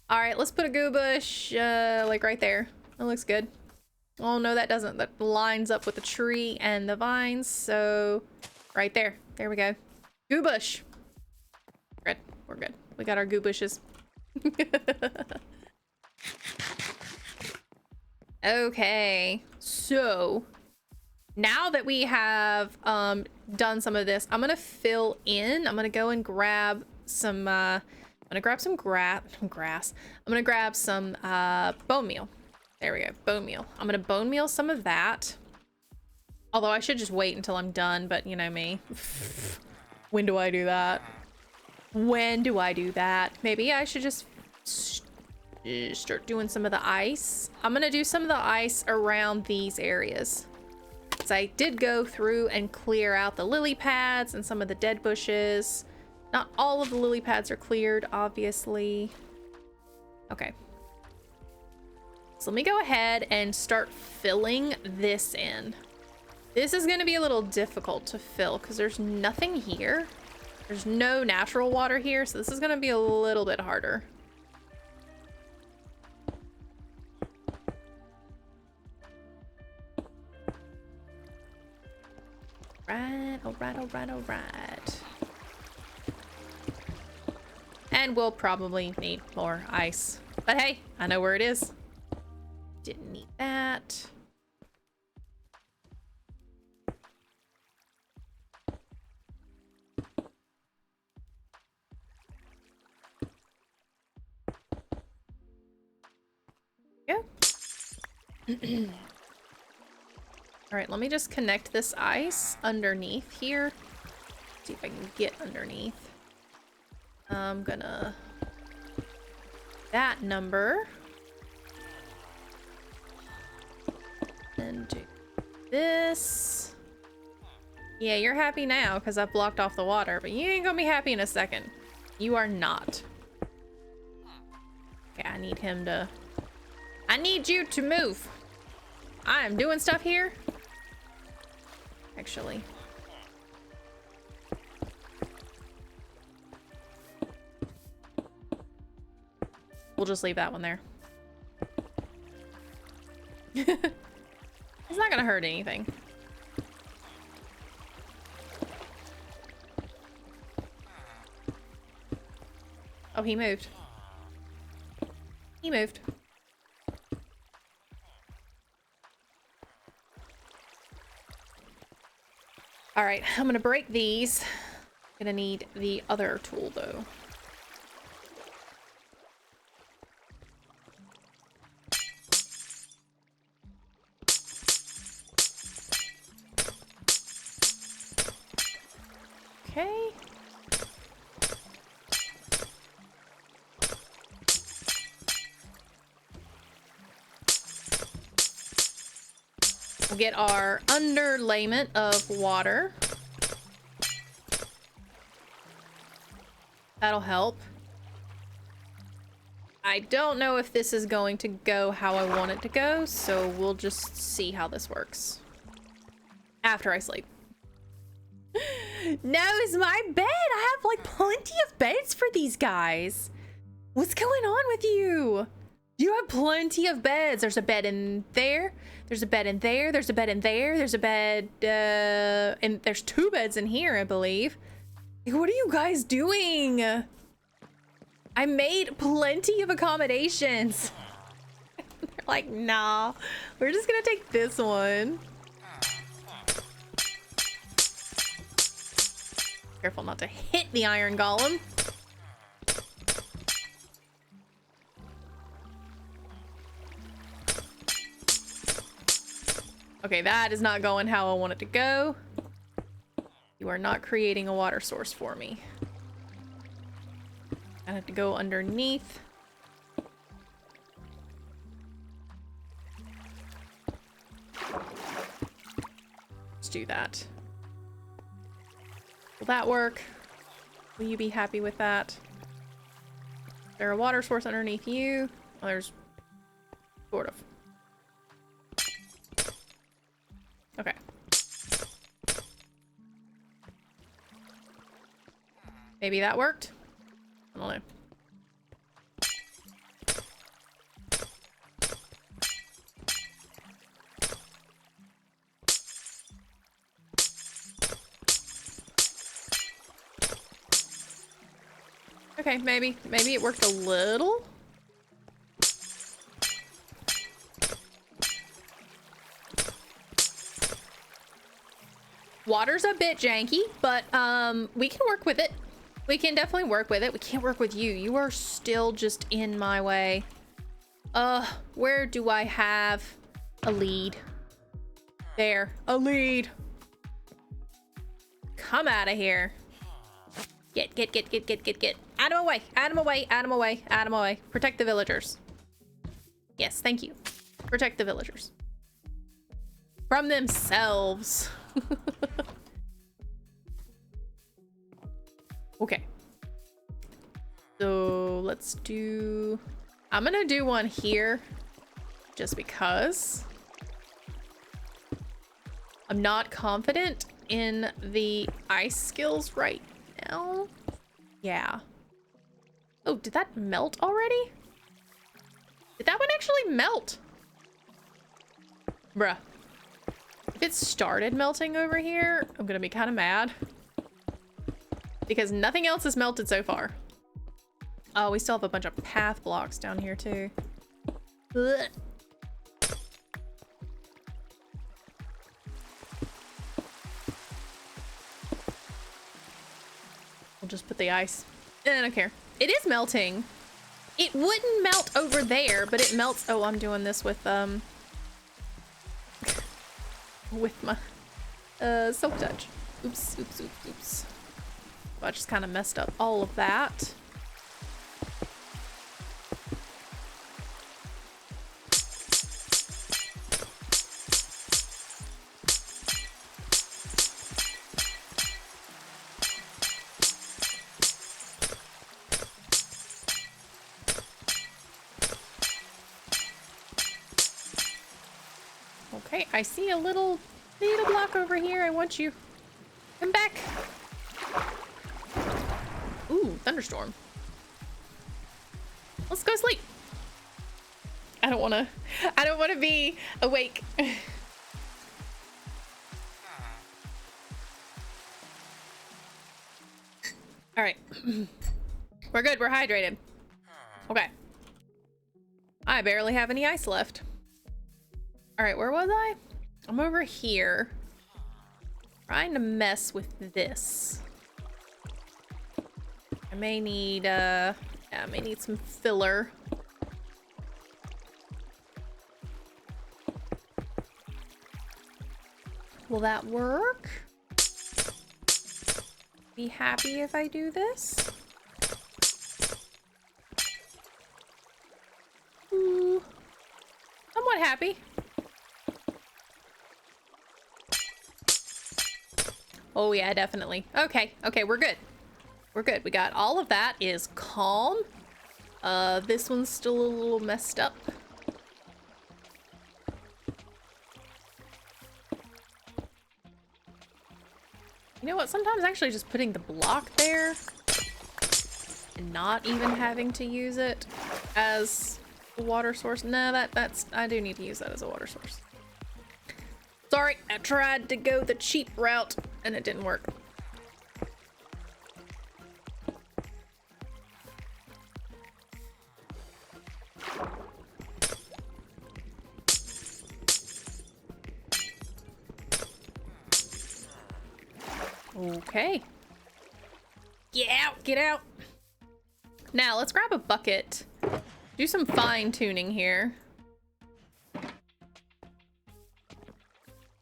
All right, let's put a goo bush like right there. That looks good. Oh no, that doesn't. That lines up with the tree and the vines. So right there. There we go. Goo bush. Good. We're good. We got our goo bushes. Okay. So now that we have done some of this, I'm gonna fill in. I'm gonna go and grab some I'm gonna grab some grass. I'm gonna grab some bone meal. There we go, bone meal. I'm gonna bone meal some of that. Although I should just wait until I'm done, but you know me. When do I do that? When do I do that? Maybe I should just start doing some of the ice. I'm gonna do some of the ice around these areas. So I did go through and clear out the lily pads and some of the dead bushes. Not all of the lily pads are cleared, obviously. Okay. So let me go ahead and start filling this in. This is going to be a little difficult to fill because there's nothing here. There's no natural water here, so this is going to be a little bit harder. All right. And we'll probably need more ice. But hey, I know where it is. Didn't need that. Go. All right, let me just connect this ice underneath here. See if I can get underneath. I'm gonna that number and do this. Yeah, you're happy now because I've blocked off the water, but you ain't gonna be happy in a second. You are not. Okay, I need you to move. I am doing stuff here. Actually. We'll just leave that one there. It's not gonna hurt anything. Oh, he moved. He moved. All right, I'm gonna break these. Gonna need the other tool though. Okay. We'll get our underlayment of water. That'll help. I don't know if this is going to go how I want it to go, so we'll just see how this works after I sleep. No, it's my bed. I have like plenty of beds for these guys. What's going on with you? You have plenty of beds. There's a bed in there. There's a bed in there. There's a bed in there. There's a bed, and there's 2 beds in here, I believe. Like, what are you guys doing? I made plenty of accommodations. They're like, nah, we're just gonna take this one. Careful not to hit the iron golem. Okay, that is not going how I want it to go. You are not creating a water source for me. I have to go underneath. Let's do that. Will that work? Will you be happy with that? Is there a water source underneath you? Oh, there's sort of. Okay. Maybe that worked? I don't know. Okay, maybe it worked a little. Water's a bit janky, but we can work with it. We can definitely work with it. We can't work with you. You are still just in my way. Where do I have a lead? There, a lead. Come out of here. Get. Out of my way, out of my way, out of my way, out of my way. Protect the villagers. Yes, thank you. Protect the villagers. From themselves. Okay. So let's do... I'm gonna do one here. Just because. I'm not confident in the ice skills right now. Yeah. Oh, did that melt already? Did that one actually melt? Bruh. If it started melting over here, I'm gonna be kind of mad. Because nothing else has melted so far. Oh, we still have a bunch of path blocks down here too. Ugh. We'll just put the ice. I don't care. It is melting. It wouldn't melt over there, but it melts. Oh, I'm doing this with my silk touch. Oops. Well, I just kind of messed up all of that. Okay, I see a little block over here. I want you. Come back. Ooh, thunderstorm. Let's go sleep. I don't want to be awake. All right. We're good. We're hydrated. Okay. I barely have any ice left. All right, where was I? I'm over here. Trying to mess with this. I may need some filler. Will that work? be happy if I do this. Ooh. Somewhat happy. Oh yeah, definitely. Okay, okay, we're good. We're good. We got all of that is calm. This one's still a little messed up. You know what? Sometimes actually just putting the block there and not even having to use it as a water source. No, that's I do need to use that as a water source. Sorry, I tried to go the cheap route and it didn't work. Okay. Get out, get out. Now let's grab a bucket. Do some fine tuning here.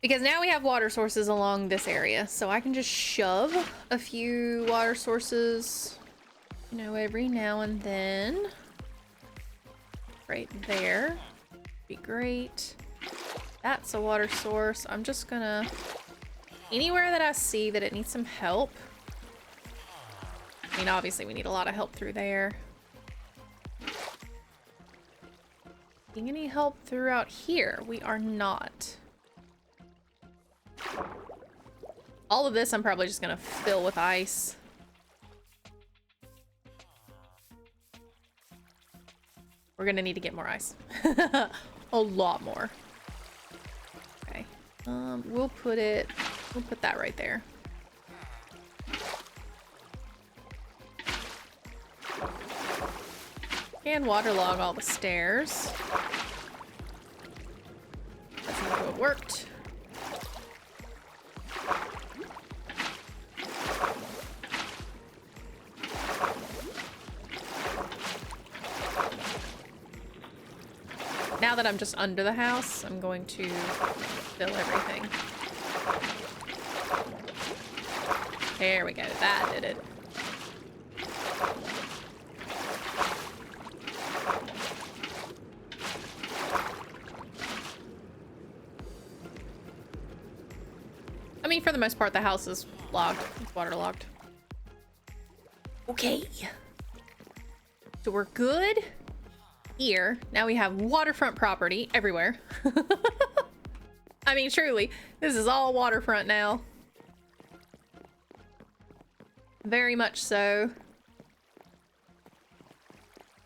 Because now we have water sources along this area, so I can just shove a few water sources, you know, every now and then. Right there. Be great. That's a water source. I'm just gonna... Anywhere that I see that it needs some help. I mean, obviously we need a lot of help through there. Getting any help throughout here? We are not. All of this I'm probably just gonna fill with ice. We're gonna need to get more ice. A lot more. Okay. We'll put that right there. And waterlog all the stairs. That's not how it worked. Now that I'm just under the house, I'm going to fill everything. There we go. That did it. I mean, for the most part, the house is logged. It's waterlogged. Okay. So we're good here. Now we have waterfront property everywhere. I mean, truly, this is all waterfront now. Very much so.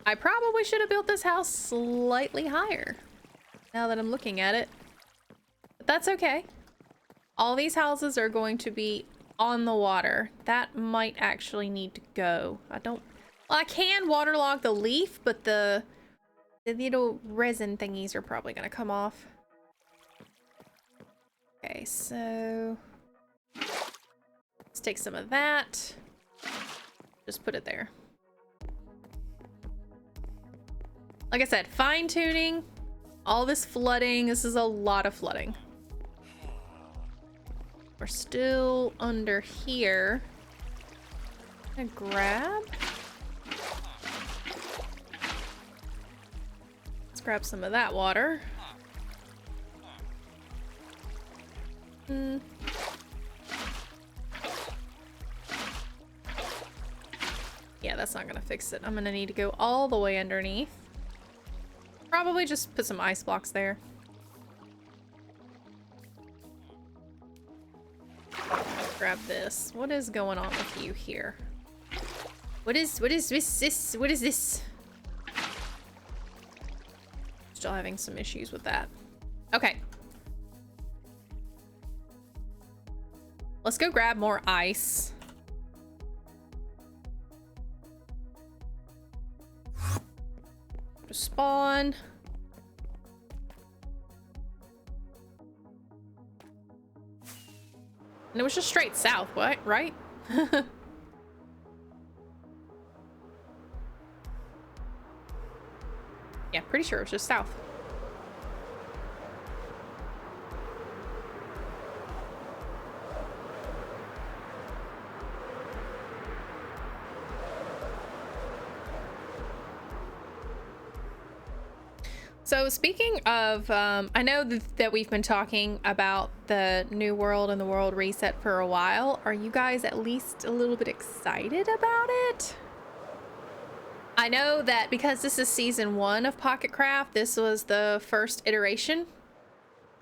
I probably should have built this house slightly higher, now that I'm looking at it. But that's okay. All these houses are going to be on the water. That might actually need to go. Well, I can waterlog the leaf, but the little resin thingies are probably gonna come off. Okay, so let's take some of that. Just put it there. Like I said, fine tuning. All this flooding. This is a lot of flooding. We're still under here. I'm gonna grab. Let's grab some of that water. Yeah, that's not gonna fix it. I'm gonna need to go all the way underneath. Probably just put some ice blocks there. Grab this. What is going on with you here? What is this? What is this? Still having some issues with that. Okay. Let's go grab more ice. Just spawn. And it was just straight south, what? Right? Yeah, pretty sure it was just south. So speaking of, I know that we've been talking about the new world and the world reset for a while. Are you guys at least a little bit excited about it? I know that because this is season 1 of Pocket Craft, this was the first iteration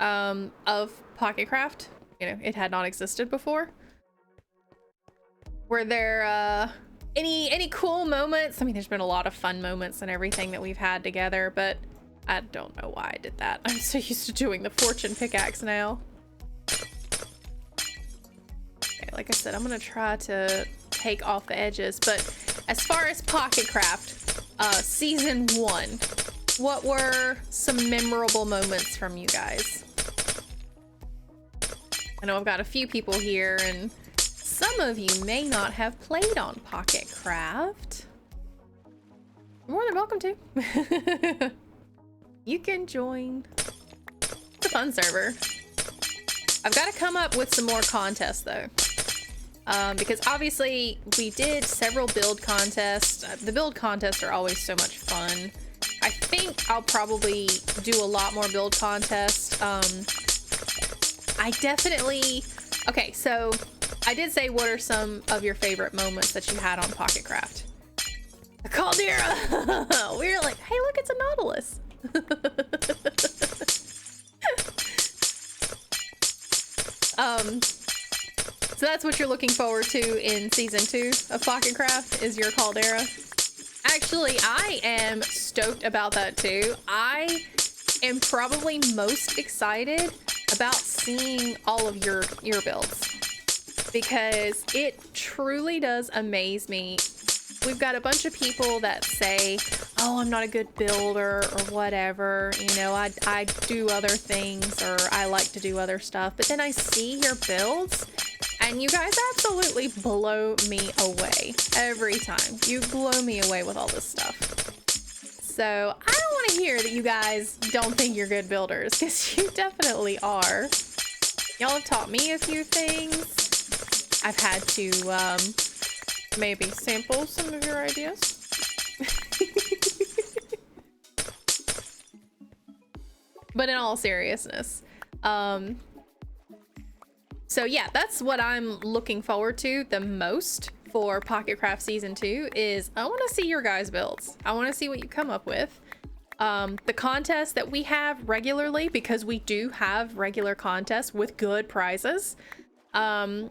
of Pocket Craft. You know, it had not existed before. Were there any cool moments? I mean, there's been a lot of fun moments and everything that we've had together, but I don't know why I did that. I'm so used to doing the fortune pickaxe now. Okay, like I said, I'm gonna try to take off the edges, but as far as Pocket Craft, season 1, what were some memorable moments from you guys? I know I've got a few people here, and some of you may not have played on Pocket Craft. You're more than welcome to. You can join. It's a fun server. I've got to come up with some more contests though. Because obviously we did several build contests. The build contests are always so much fun. I think I'll probably do a lot more build contests. I definitely... Okay, so I did say what are some of your favorite moments that you had on Pocket Craft. A caldera! We were like, hey look, it's a Nautilus. So that's what you're looking forward to in season 2 of Pocket Craft, is your caldera. Actually, I am stoked about that too. I am probably most excited about seeing all of your builds, because it truly does amaze me. We've got a bunch of people that say, oh, I'm not a good builder or whatever, you know, I do other things, or I like to do other stuff, but then I see your builds and you guys absolutely blow me away every time. You blow me away with all this stuff. So I don't want to hear that you guys don't think you're good builders, because you definitely are. Y'all have taught me a few things. I've had to maybe sample some of your ideas. But in all seriousness, so yeah, that's what I'm looking forward to the most for Pocket Craft Season 2 is I want to see your guys' builds. I want to see what you come up with. The contests that we have regularly, because we do have regular contests with good prizes. I'm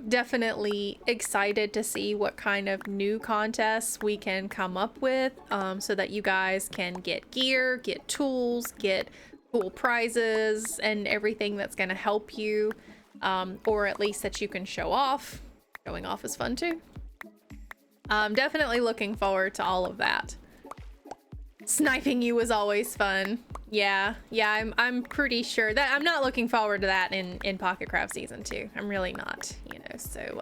definitely excited to see what kind of new contests we can come up with, so that you guys can get gear, get tools, get cool prizes, and everything that's going to help you, or at least that you can show off. Showing off is fun too. I'm definitely looking forward to all of that. Sniping you was always fun. Yeah, I'm pretty sure that I'm not looking forward to that in Pocket Craft Season 2. I'm really not, you know, so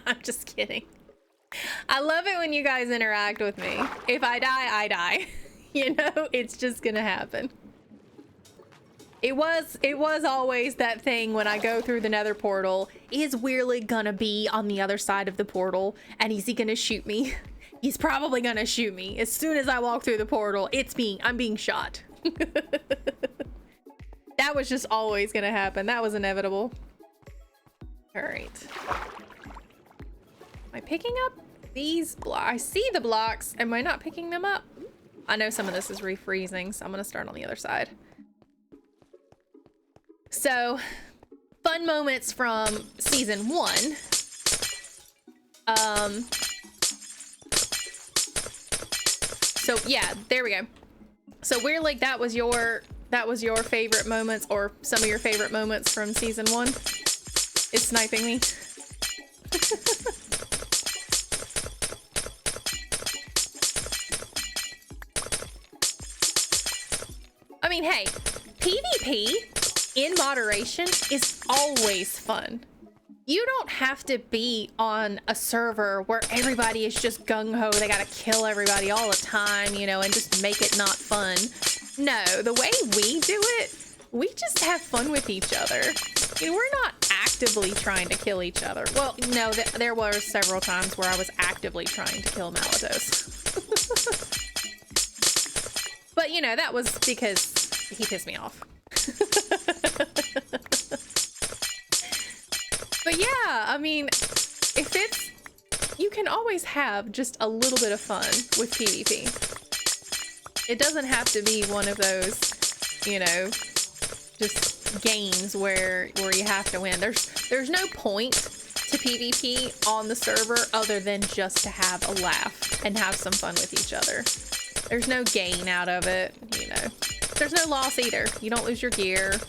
I'm just kidding. I love it when you guys interact with me. If I die, I die. You know, it's just gonna happen. It was always that thing when I go through the nether portal. Is Weirly gonna be on the other side of the portal, and is he gonna shoot me? He's probably gonna shoot me. As soon as I walk through the portal, I'm being shot. That was just always gonna happen. That was inevitable. All right. Am I picking up these blocks? I see the blocks. Am I not picking them up? I know some of this is refreezing, so I'm gonna start on the other side. So, fun moments from season 1. So yeah, there we go. So we're like, that was your favorite moments, or some of your favorite moments from season 1 is sniping me. I mean, hey, PvP in moderation is always fun. You don't have to be on a server where everybody is just gung-ho, they gotta kill everybody all the time, you know, and just make it not fun. No, the way we do it, we just have fun with each other. You know, we're not actively trying to kill each other. Well, no, there were several times where I was actively trying to kill Malatos. But you know, that was because he pissed me off. But yeah, I mean, if it's, you can always have just a little bit of fun with PvP. It doesn't have to be one of those, you know, just games where you have to win. There's no point to PvP on the server other than just to have a laugh and have some fun with each other. There's no gain out of it, you know. There's no loss either. You don't lose your gear.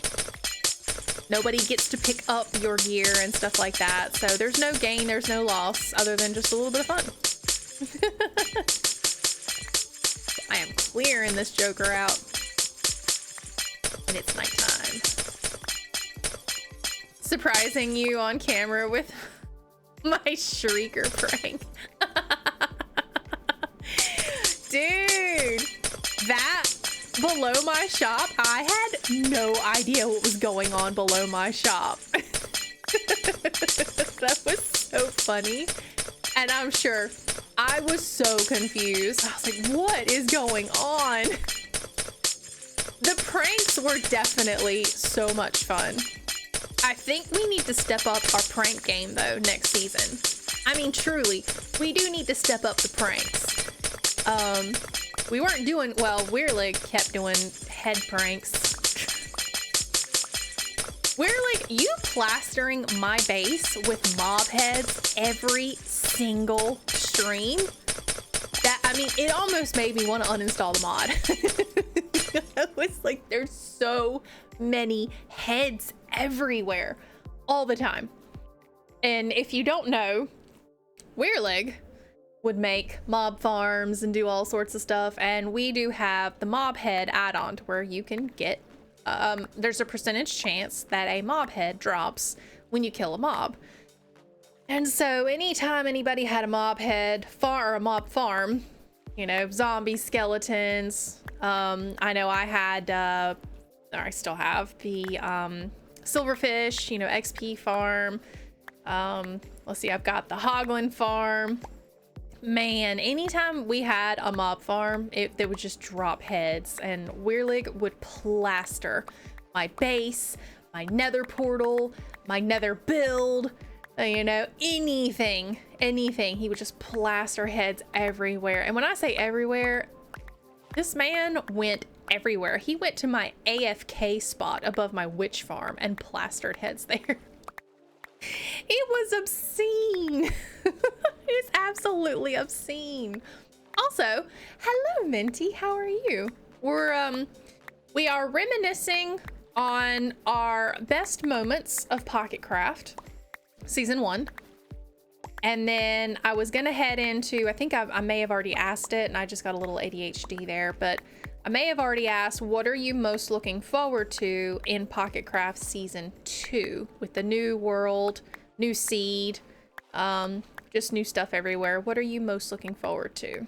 Nobody gets to pick up your gear and stuff like that. So there's no gain, there's no loss other than just a little bit of fun. I am clearing this joker out. And it's nighttime. Surprising you on camera with my shrieker prank. Dude, that below my shop, I had no idea what was going on below my shop. That was so funny. And I'm sure I was so confused. I was like, what is going on? The pranks were definitely so much fun. I think we need to step up our prank game though next season. I mean, truly, we do need to step up the pranks. We weren't doing, well, Weirlig kept doing head pranks. Weirlig, you plastering my base with mob heads every single stream? That, I mean, it almost made me want to uninstall the mod. I was like, there's so many heads everywhere, all the time. And if you don't know, Weirlig would make mob farms and do all sorts of stuff, and we do have the mob head add-on to where you can get there's a percentage chance that a mob head drops when you kill a mob. And so anytime anybody had a mob head or a mob farm, you know, zombie skeletons, I know I had or I still have the silverfish, you know, XP farm. Let's see, I've got the hoglin farm. Man, anytime we had a mob farm, they would just drop heads, and Weirlig would plaster my base, my nether portal, my nether build, you know, anything. He would just plaster heads everywhere. And when I say everywhere, this man went everywhere. He went to my AFK spot above my witch farm and plastered heads there. It was obscene. It was absolutely obscene. Also, hello Minty, how are you? We are reminiscing on our best moments of Pocketcraft season 1. And then I was gonna head into, I think I may have already asked it and I just got a little ADHD there, but I may have already asked, what are you most looking forward to in Pocketcraft season 2 with the new world, new seed, just new stuff everywhere? What are you most looking forward to?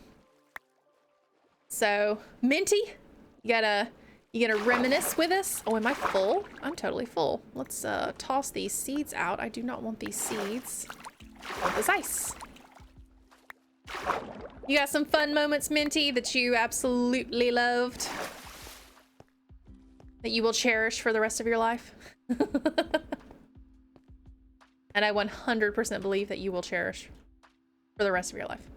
So Minty, you gotta reminisce with us. Oh, am I full? I'm totally full. Let's toss these seeds out. I do not want these seeds. I want this ice. You got some fun moments, Minty, that you absolutely loved, that you will cherish for the rest of your life? And I 100% believe that you will cherish for the rest of your life.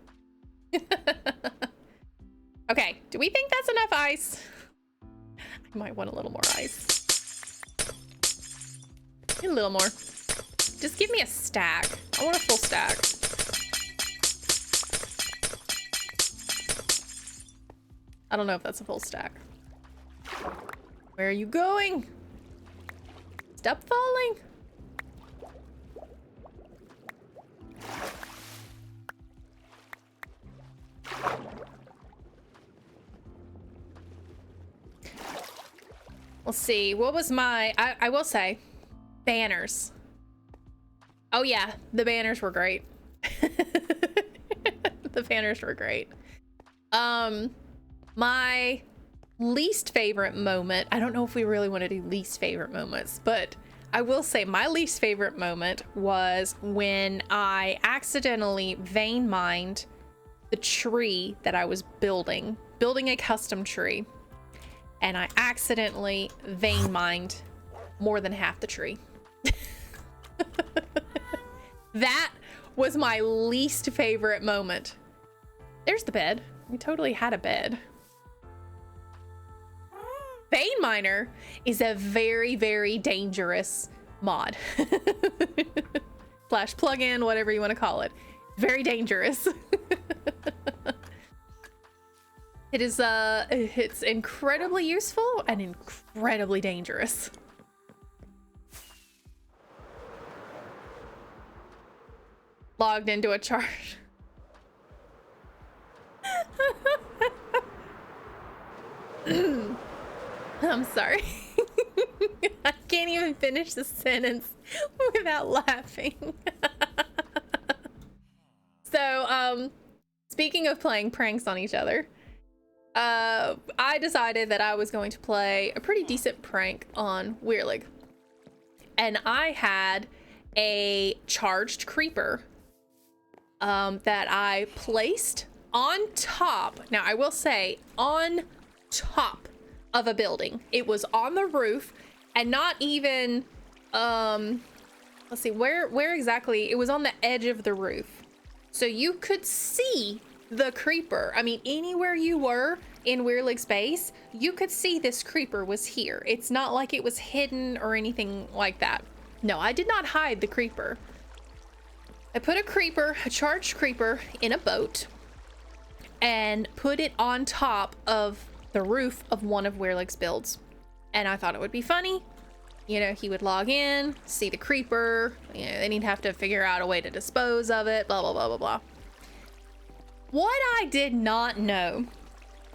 Okay, do we think that's enough ice? I might want a little more ice. A little more. Just give me a stack. I want a full stack. I don't know if that's a full stack. Where are you going? Stop falling. Let's see. What was my... I will say, banners. Oh yeah, the banners were great. The banners were great. My least favorite moment, I don't know if we really want to do least favorite moments, but I will say my least favorite moment was when I accidentally vein mined the tree that I was building a custom tree. and I accidentally vein mined more than half the tree. That was my least favorite moment. There's the bed. We totally had a bed. Vein Miner is a very, very dangerous mod. Slash plugin, whatever you want to call it. Very dangerous. It is it's incredibly useful and incredibly dangerous. Logged into a charge. I'm sorry. I can't even finish the sentence without laughing. So, speaking of playing pranks on each other, I decided that I was going to play a pretty decent prank on Weirlig. And I had a charged creeper that I placed on top. Now, I will say on top of a building. It was on the roof and not even, let's see, where exactly? It was on the edge of the roof. So you could see the creeper. I mean, anywhere you were in Weirlig's base, you could see this creeper was here. It's not like it was hidden or anything like that. No, I did not hide the creeper. I put a charged creeper in a boat and put it on top of the roof of one of Weirlig's builds. And I thought it would be funny. You know, he would log in, see the creeper, you know, then he'd have to figure out a way to dispose of it, blah, blah, blah, blah, blah. What I did not know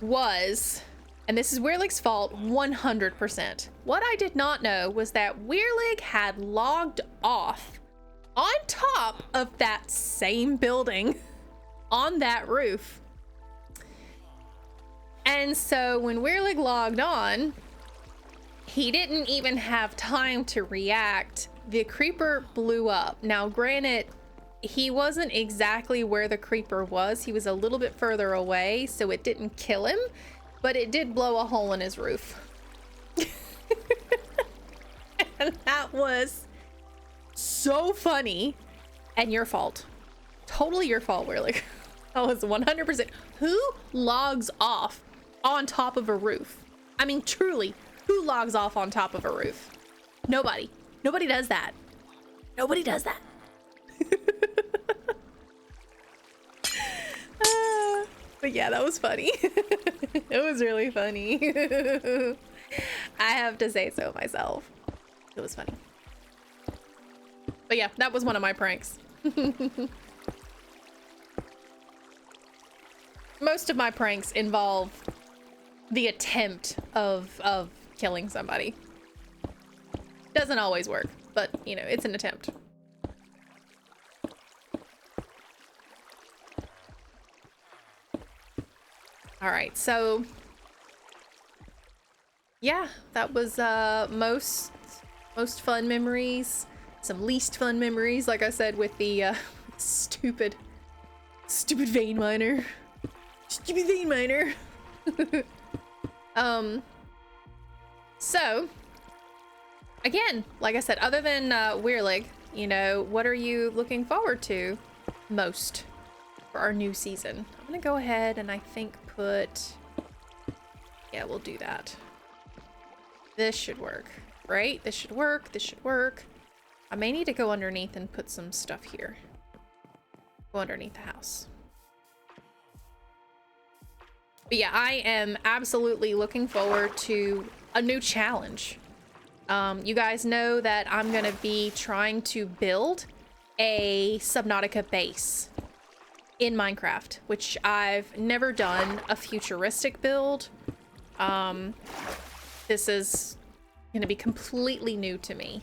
was, and this is Weirlig's fault 100%. What I did not know was that Weirlig had logged off on top of that same building on that roof. And so when Weirlig logged on, he didn't even have time to react. The creeper blew up. Now, granted, he wasn't exactly where the creeper was. He was a little bit further away, so it didn't kill him, but it did blow a hole in his roof. And that was so funny, and your fault. Totally your fault, Weirlig. That was 100%. Who logs off on top of a roof? I mean, truly, who logs off on top of a roof? Nobody. Nobody does that. Nobody does that. But yeah, that was funny. It was really funny. I have to say so myself. It was funny. But yeah, that was one of my pranks. Most of my pranks involve the attempt of killing somebody. Doesn't always work, but you know, it's an attempt. All right, so yeah, that was most fun memories. Some least fun memories, like I said, with the stupid vein miner. Stupid vein miner. So again, like I said, other than Weirlig, you know, what are you looking forward to most for our new season? I'm gonna go ahead and I think yeah, we'll do that. This should work, right? This should work. This should work. I may need to go underneath and put some stuff here. Go underneath the house. But yeah, I am absolutely looking forward to a new challenge. You guys know that I'm gonna be trying to build a Subnautica base in Minecraft, which I've never done a futuristic build. This is gonna be completely new to me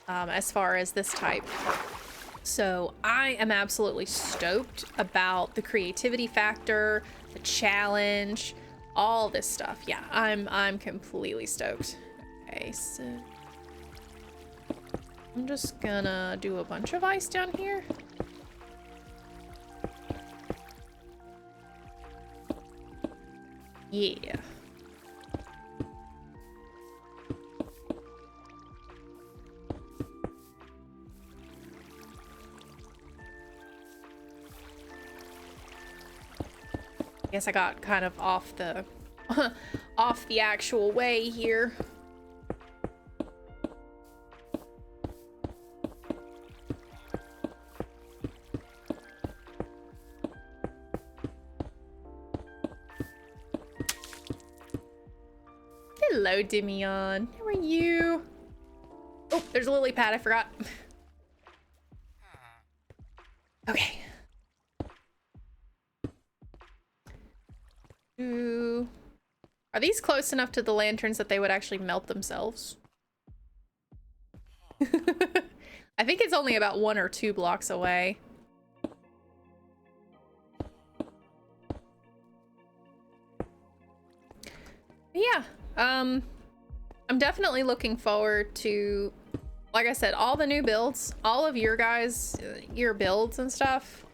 as far as this type. So I am absolutely stoked about the creativity factor, the challenge, all this stuff. Yeah, I'm completely stoked. Okay, so I'm just gonna do a bunch of ice down here. Yeah. Guess I got kind of off the off the actual way here. Hello, Dimion. How are you? Oh, there's a lily pad. I forgot. Okay. Ooh. Are these close enough to the lanterns that they would actually melt themselves? I think it's only about 1 or 2 blocks away. Yeah. I'm definitely looking forward to, like I said, all the new builds, all of your guys, your builds and stuff.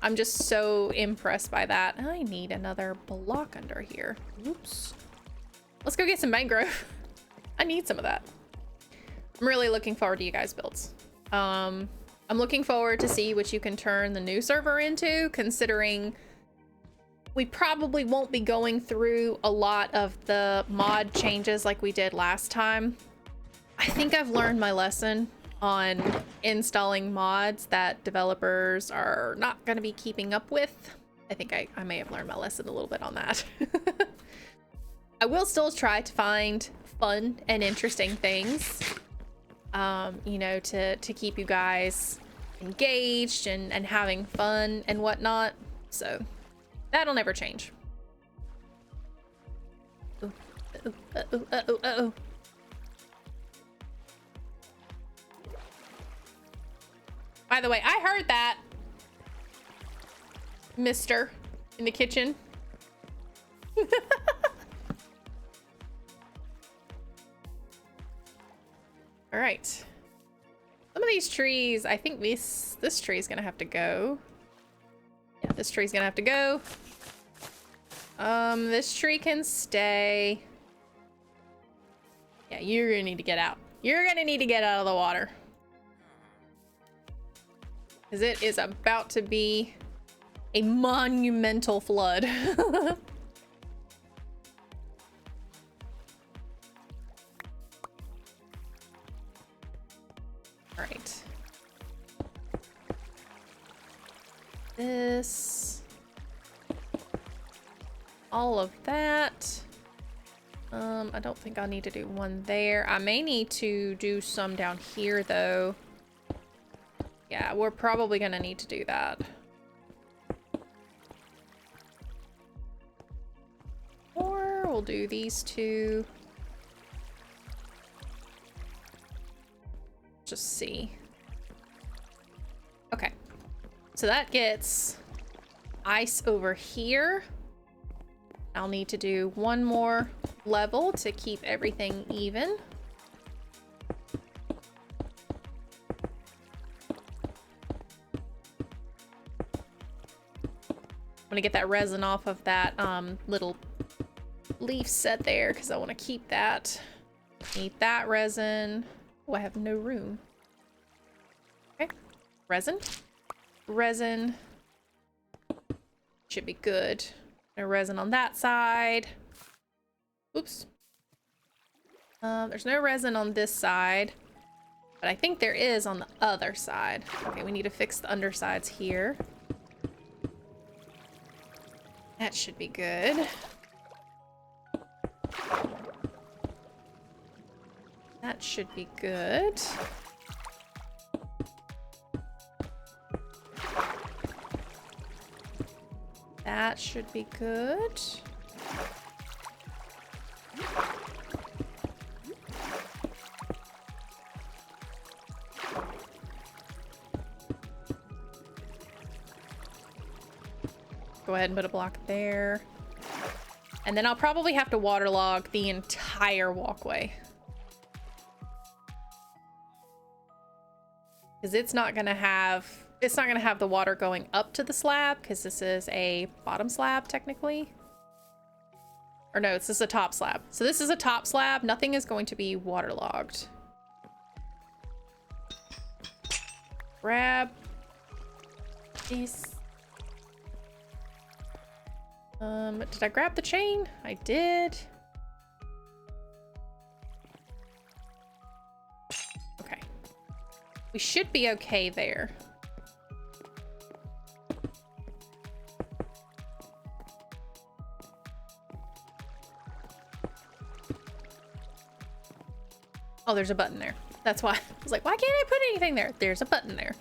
I'm just so impressed by that. I need another block under here. Oops. Let's go get some mangrove. I need some of that. I'm really looking forward to you guys' builds. I'm looking forward to see what you can turn the new server into, considering we probably won't be going through a lot of the mod changes like we did last time. I think I've learned my lesson on installing mods that developers are not going to be keeping up with. I think I may have learned my lesson a little bit on that. I will still try to find fun and interesting things, you know, to keep you guys engaged and having fun and whatnot. So that'll never change. Uh-oh. By the way, I heard that, mister, in the kitchen. All right. Some of these trees, I think this tree is gonna have to go. Yeah, this tree's gonna have to go. This tree can stay. Yeah, you're gonna need to get out. You're gonna need to get out of the water. Because it is about to be a monumental flood. All right. This. All of that. I don't think I'll need to do one there. I may need to do some down here though. Yeah, we're probably gonna need to do that. Or we'll do these two. Just see. Okay. So that gets ice over here. I'll need to do one more level to keep everything even. I'm gonna get that resin off of that little leaf set there because I want to keep that. Need that resin. Oh, I have no room. Okay, resin. Resin. Should be good. No resin on that side. Oops. There's no resin on this side, but I think there is on the other side. Okay, we need to fix the undersides here. That should be good. That should be good. That should be good. Go ahead and put a block there. And then I'll probably have to waterlog the entire walkway. Because it's not gonna have the water going up to the slab, because this is a bottom slab technically. Or no, it's just a top slab. So this is a top slab. Nothing is going to be waterlogged. Grab these. Did I grab the chain? I did. Okay. We should be okay there. Oh, there's a button there. That's why. I was like, why can't I put anything there? There's a button there.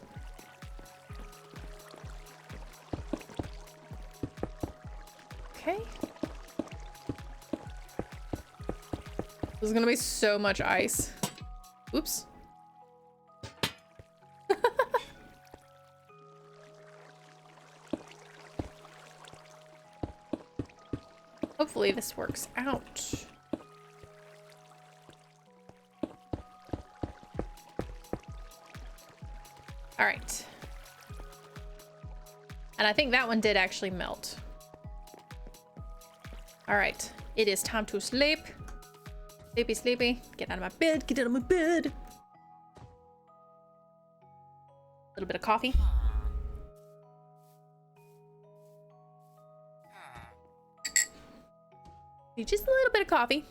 Okay. There's gonna be so much ice. Oops. Hopefully this works out. All right. And I think that one did actually melt. All right. It is time to sleep. Sleepy, sleepy. Get out of my bed. Get out of my bed. A little bit of coffee. Just a little bit of coffee.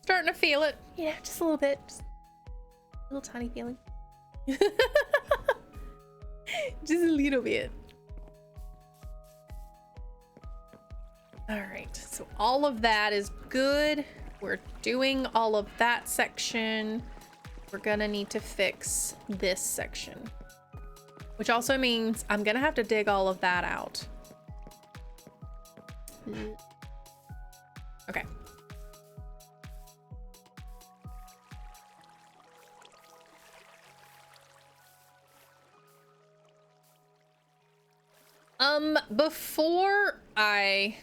Starting to feel it. Yeah, just a little bit. Just a little tiny feeling. Just a little bit. All right, so all of that is good. We're doing all of that section. We're gonna need to fix this section, which also means I'm gonna have to dig all of that out. Okay. Before I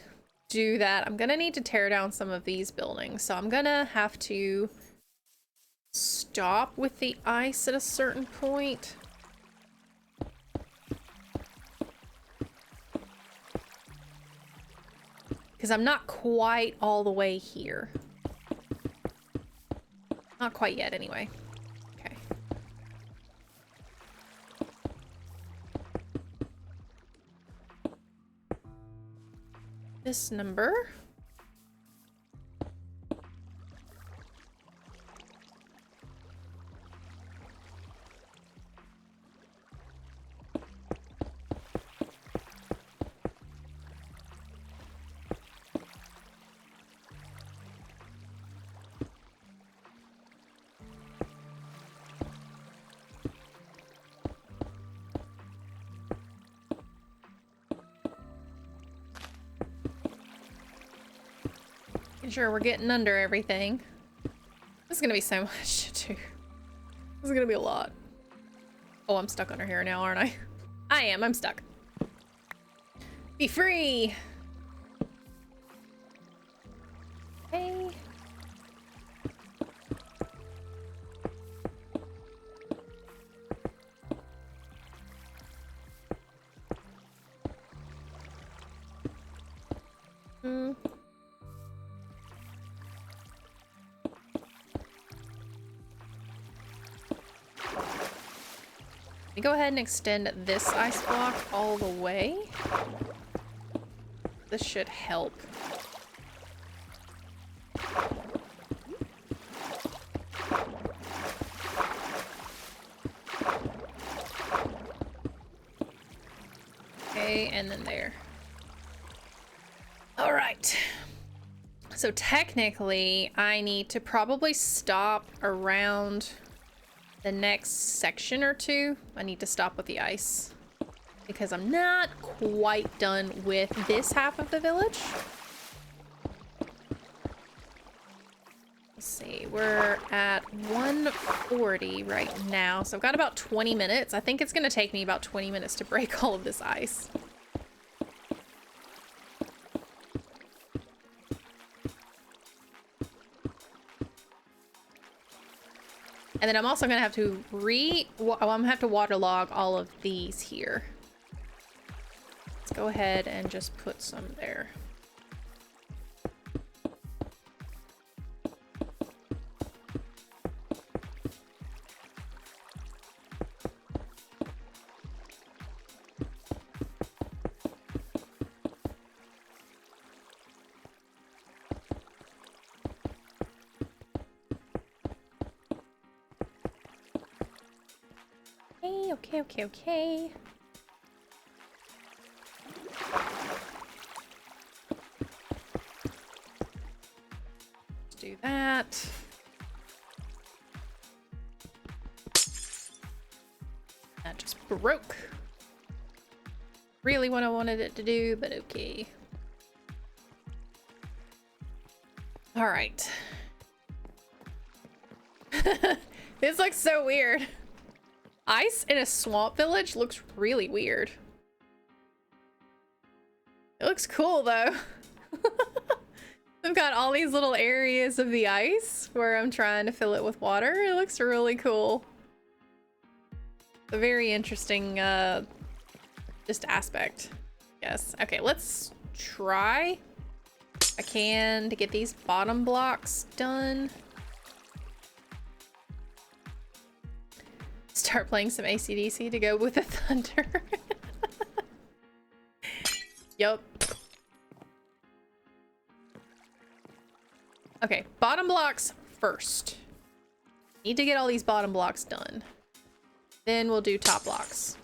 do that, I'm gonna need to tear down some of these buildings. So I'm gonna have to stop with the ice at a certain point. Because I'm not quite all the way here. Not quite yet, anyway. Okay. This number. Sure, we're getting under everything. This is gonna be so much to do. This is gonna be a lot. Oh, I'm stuck under here now, aren't I? I am, I'm stuck. Be free! Hey. Let me go ahead and extend this ice block all the way. This should help. Okay, and then there. All right. So technically, I need to probably stop around the next section or two. I need to stop with the ice because I'm not quite done with this half of the village. Let's see, we're at 140 right now, so I've got about 20 minutes. I think it's gonna take me about 20 minutes to break all of this ice. And then I'm also gonna have to I'm gonna have to waterlog all of these here. Let's go ahead and just put some there. Okay. Let's do that. That just broke. Really what I wanted it to do, but okay. All right. This looks so weird. Ice in a swamp village looks really weird. It looks cool though. I've got all these little areas of the ice where I'm trying to fill it with water. It looks really cool. A very interesting just aspect. Yes. Okay, let's try if I can to get these bottom blocks done. Start playing some AC/DC to go with the thunder. Yup. Okay, bottom blocks first. Need to get all these bottom blocks done. Then we'll do top blocks.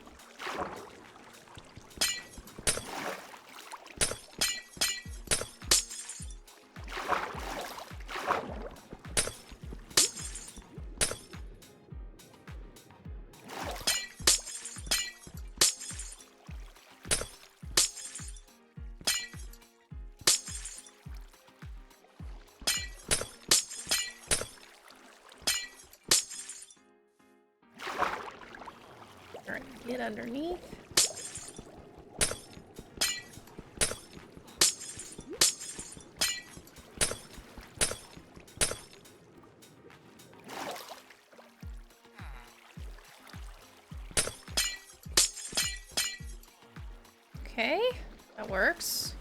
Get underneath. Okay, that works.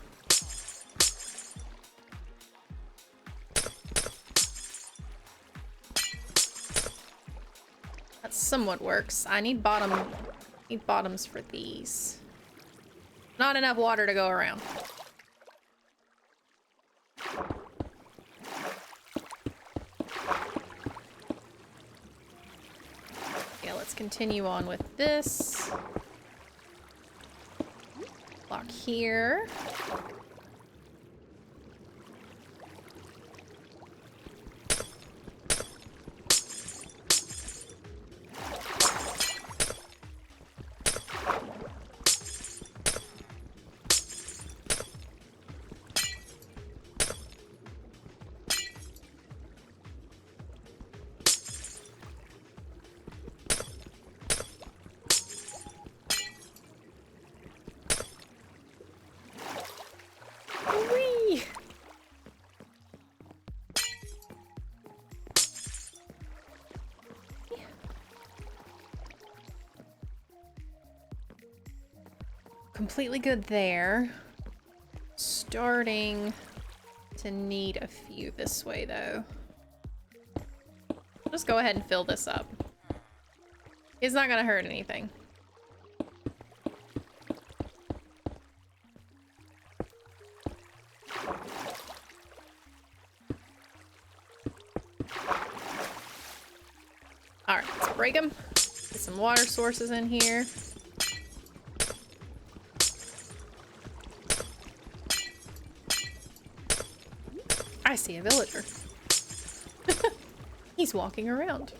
That somewhat works. I need bottoms for these. Not enough water to go around. Yeah, let's continue on with this. Block here. Whee! Completely good there. Starting to need a few this way though. Just go ahead and fill this up. It's not gonna hurt anything. All right, let's break them. Get some water sources in here. I see a villager. He's walking around.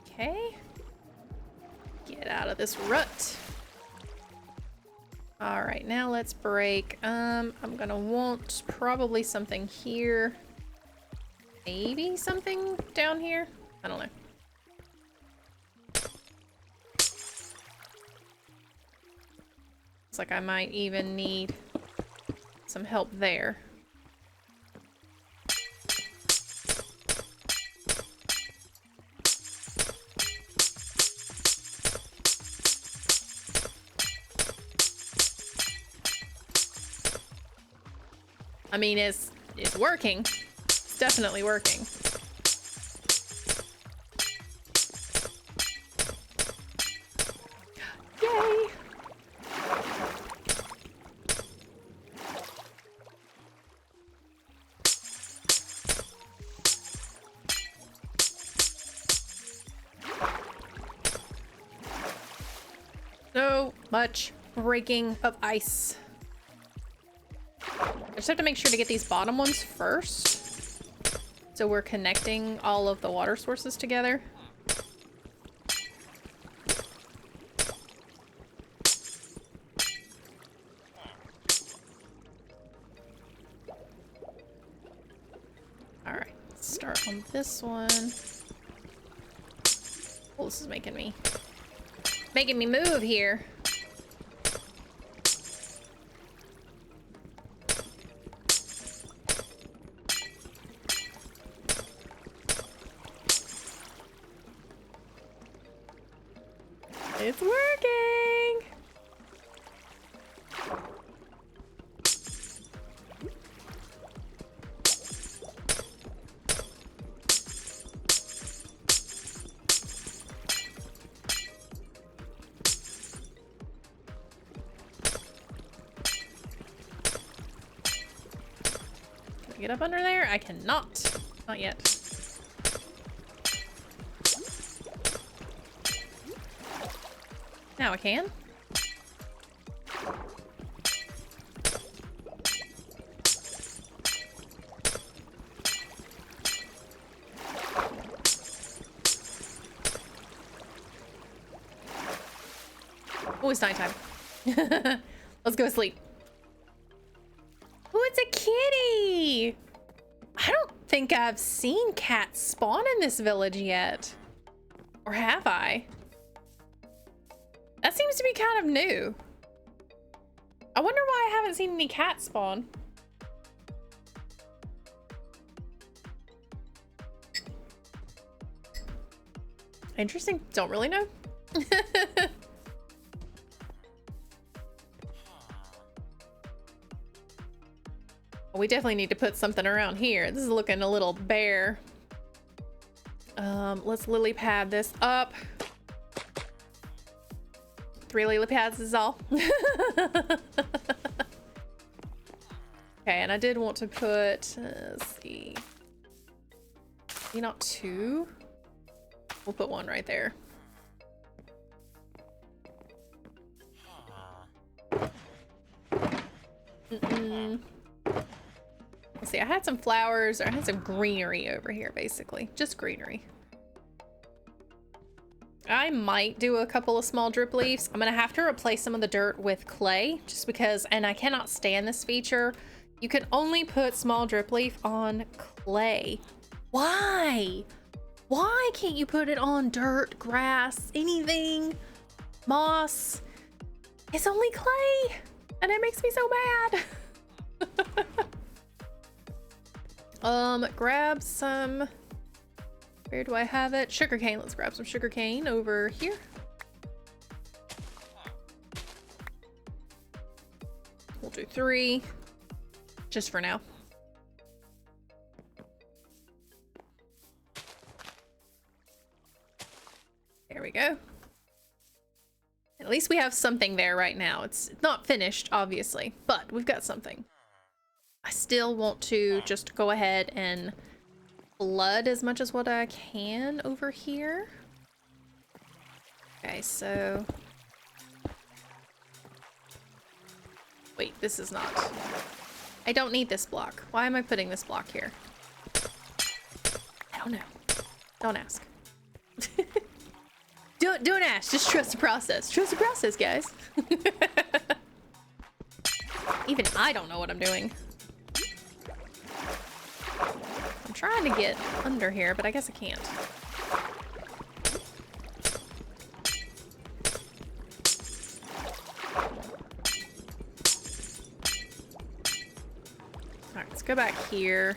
Okay. Get out of this rut. All right, now let's break. I'm gonna want probably something here. Maybe something down here? I don't know. Looks like I might even need some help there. I mean, it's working. It's definitely working. much breaking of ice. I just have to make sure to get these bottom ones first. So we're connecting all of the water sources together. Alright, let's start on this one. Oh, this is making me move here. It's working. Can I get up under there? I cannot. Not yet. Now I can. Oh, it's nighttime. Let's go to sleep. Oh, it's a kitty! I don't think I've seen cats spawn in this village yet. Or have I? That seems to be kind of new. I wonder why I haven't seen any cats spawn. Interesting. Don't really know. We definitely need to put something around here. This is looking a little bare. Let's lily pad this up. 3 lily pads is all. Okay, and I did want to put, let's see. Maybe not 2. We'll put 1 right there. Let's see, I had some flowers, or I had some greenery over here, basically. Just greenery. I might do a couple of small drip leaves. I'm gonna have to replace some of the dirt with clay, just because, and I cannot stand this feature. You can only put small drip leaf on clay. Why? Why can't you put it on dirt, grass, anything? Moss? It's only clay, and it makes me so mad. Grab some, where do I have it? Sugarcane. Let's grab some sugarcane over here. We'll do 3, just for now. There we go. At least we have something there right now. It's not finished, obviously, but we've got something. I still want to just go ahead and flood as much as what I can over here. Okay, so... Wait, this is not... I don't need this block. Why am I putting this block here? I don't know. Don't ask. Don't ask. Just trust the process. Trust the process, guys. Even I don't know what I'm doing. I'm trying to get under here, but I guess I can't. Alright, let's go back here.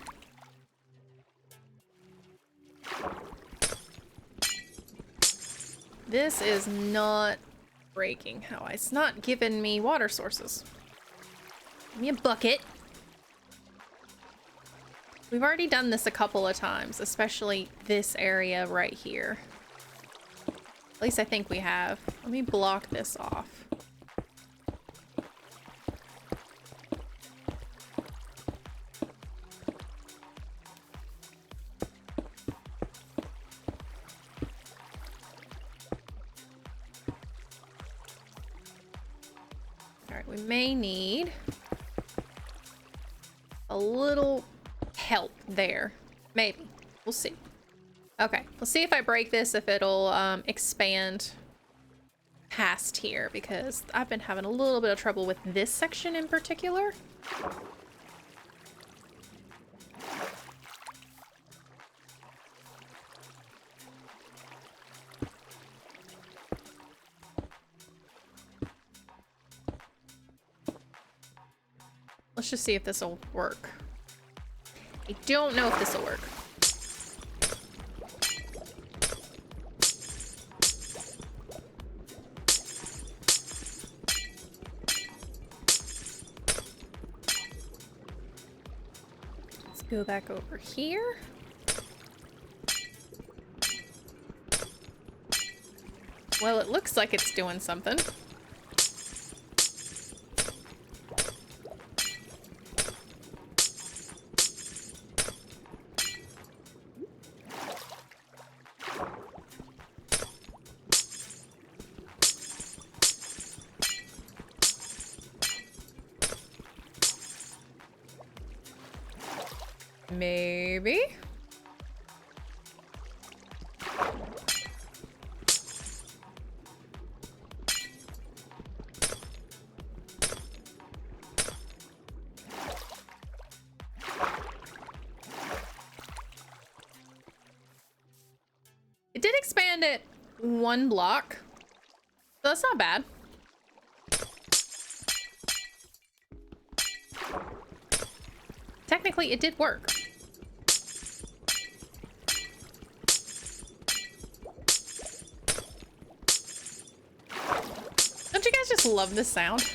This is not breaking. How it's not giving me water sources. Give me a bucket. We've already done this a couple of times, especially this area right here. At least I think we have. Let me block this off. may need a little help there. Maybe. We'll see. Okay, we'll see if I break this, if it'll expand past here, because I've been having a little bit of trouble with this section in particular. Let's just see if this will work. I don't know if this will work. Let's go back over here. Well, it looks like it's doing something. Maybe. It did expand it 1 block, so that's not bad. Technically, it did work. Don't you guys just love this sound?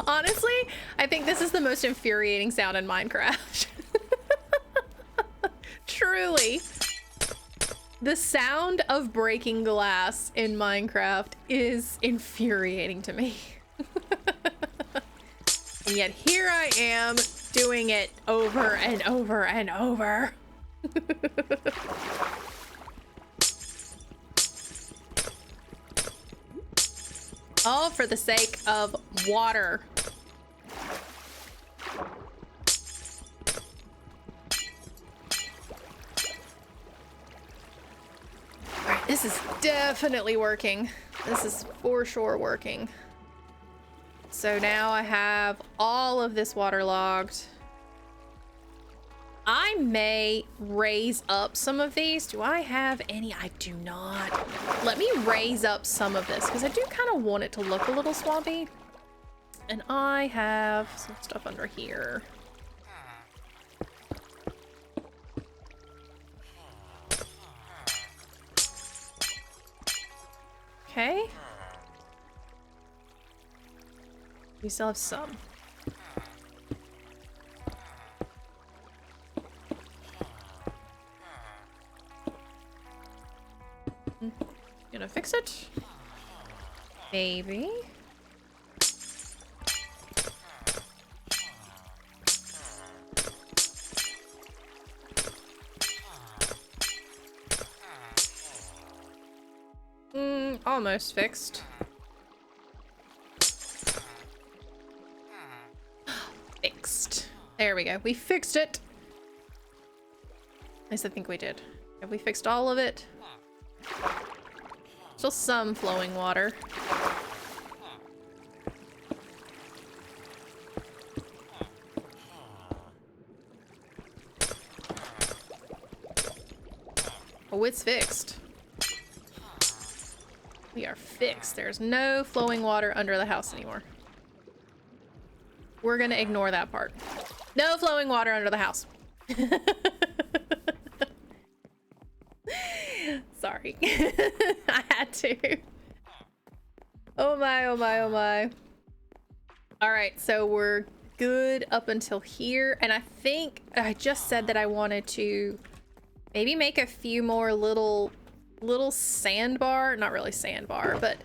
Honestly, I think this is the most infuriating sound in Minecraft. Truly. The sound of breaking glass in Minecraft is infuriating to me. And yet here I am doing it over and over and over. All for the sake of water. Alright, this is definitely working. This is for sure working. So now I have all of this waterlogged. I may raise up some of these. Do I have any? I do not. Let me raise up some of this because I do kind of want it to look a little swampy. And I have some stuff under here. Okay. We still have some. Gonna fix it? Maybe. Almost fixed. Fixed. There we go. We fixed it. At least I think we did. Have we fixed all of it? Still some flowing water. Oh, it's fixed. We are fixed. There's no flowing water under the house anymore. We're gonna ignore that part. No flowing water under the house. Sorry. I had to. Oh my, oh my, oh my. All right, so we're good up until here. And I think I just said that I wanted to maybe make a few more little sandbar. Not really sandbar, but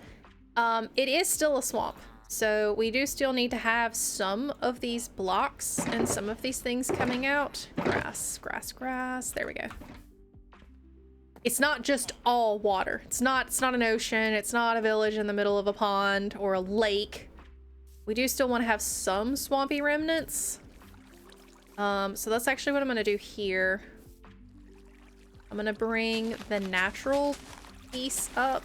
it is still a swamp. So we do still need to have some of these blocks and some of these things coming out. Grass, grass, grass. There we go. It's not just all water. It's not an ocean. It's not a village in the middle of a pond or a lake. We do still want to have some swampy remnants. So that's actually what I'm going to do here. I'm going to bring the natural piece up.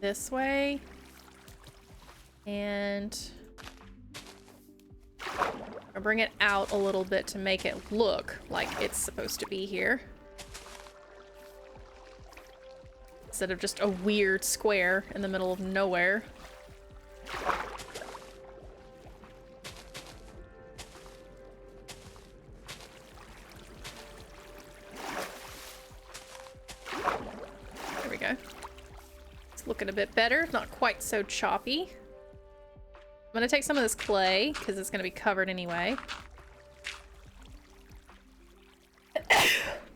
This way. And I'll bring it out a little bit to make it look like it's supposed to be here. Instead of just a weird square in the middle of nowhere. There we go. It's looking a bit better, not quite so choppy. I'm gonna take some of this clay because it's gonna be covered anyway.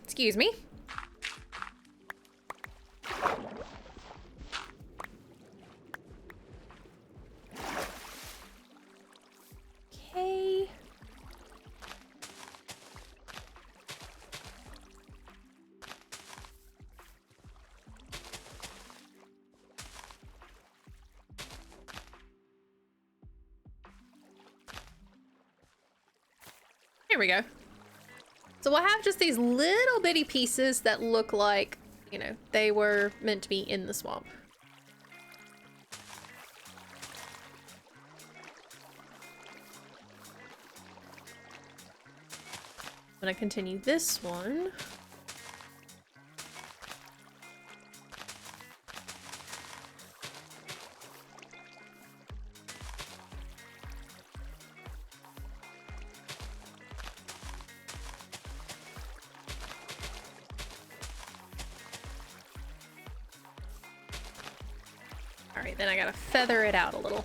Excuse me. Okay. Here we go. So we'll have just these little bitty pieces that look like, you know, they were meant to be in the swamp. I'm gonna continue this one. All right, then I gotta feather it out a little.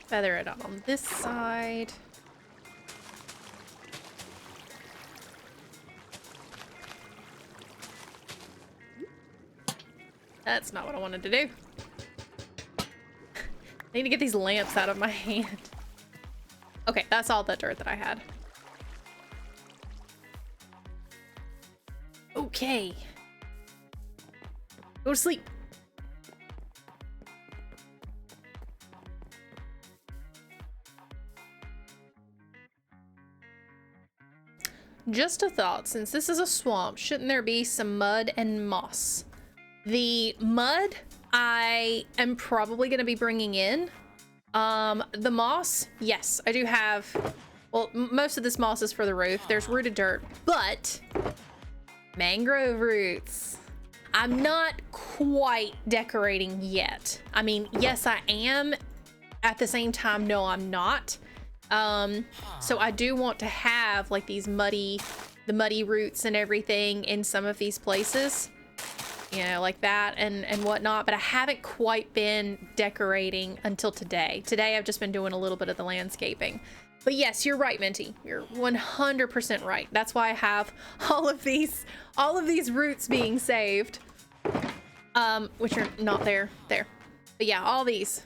Feather it out on this side. That's not what I wanted to do. I need to get these lamps out of my hand. Okay, that's all the dirt that I had. Okay. Go to sleep. Just a thought, since this is a swamp, shouldn't there be some mud and moss? The mud I am probably going to be bringing in. The moss, yes, I do have, well, most of this moss is for the roof. There's rooted dirt, but mangrove roots. I'm not quite decorating yet. I mean, yes, I am. At the same time, no, I'm not. So I do want to have like these the muddy roots and everything in some of these places, you know, like that and whatnot, but I haven't quite been decorating until today. Today I've just been doing a little bit of the landscaping. But yes, you're right, Minty. You're 100% right. That's why I have all of these roots being saved, which are not there. But yeah, all these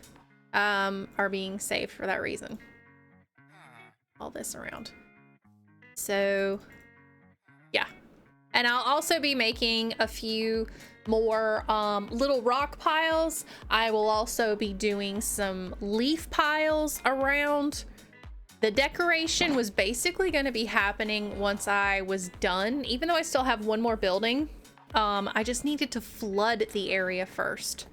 are being saved for that reason. All this around. So yeah, and I'll also be making a few more little rock piles. I will also be doing some leaf piles around. The decoration was basically going to be happening once I was done, even though I still have one more building. I just needed to flood the area first.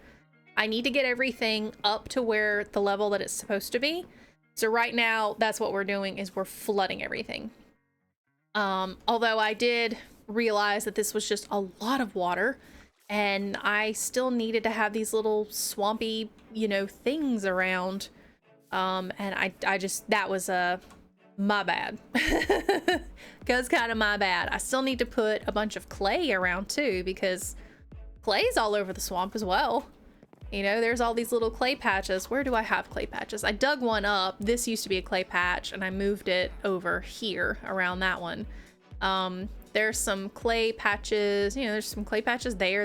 I need to get everything up to where the level that it's supposed to be. So right now, that's what we're doing, is we're flooding everything. Although I did realize that this was just a lot of water, and I still needed to have these little swampy, you know, things around. And I just, that was my bad. Because kind of my bad. I still need to put a bunch of clay around too, because clay's all over the swamp as well. You know, there's all these little clay patches. Where do I have clay patches? I dug one up. This used to be a clay patch, and I moved it over here around that one. There's some clay patches. You know, there's some clay patches there,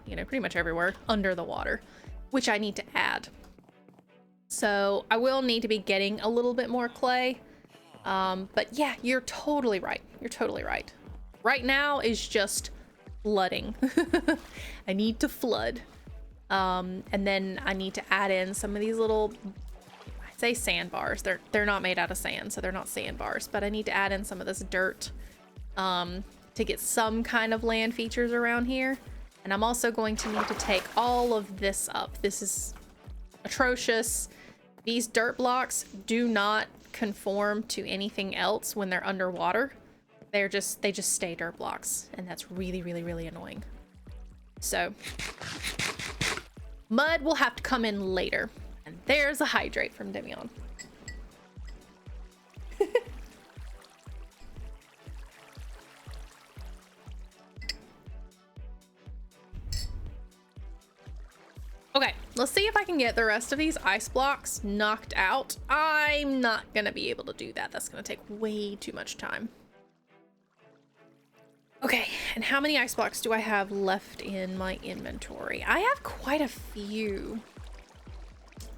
you know, pretty much everywhere under the water, which I need to add. So I will need to be getting a little bit more clay. But yeah, you're totally right. You're totally right. Right now is just flooding. I need to flood. And then I need to add in some of these little, I say sandbars. They're not made out of sand, so they're not sandbars, but I need to add in some of this dirt to get some kind of land features around here. And I'm also going to need to take all of this up. This is atrocious. These dirt blocks do not conform to anything else when they're underwater. They just stay dirt blocks, and that's really, really, really annoying. So mud will have to come in later. And there's a hydrate from Demion. Okay, let's see if I can get the rest of these ice blocks knocked out. I'm not gonna be able to do that. That's gonna take way too much time. Okay, and how many ice blocks do I have left in my inventory? I have quite a few.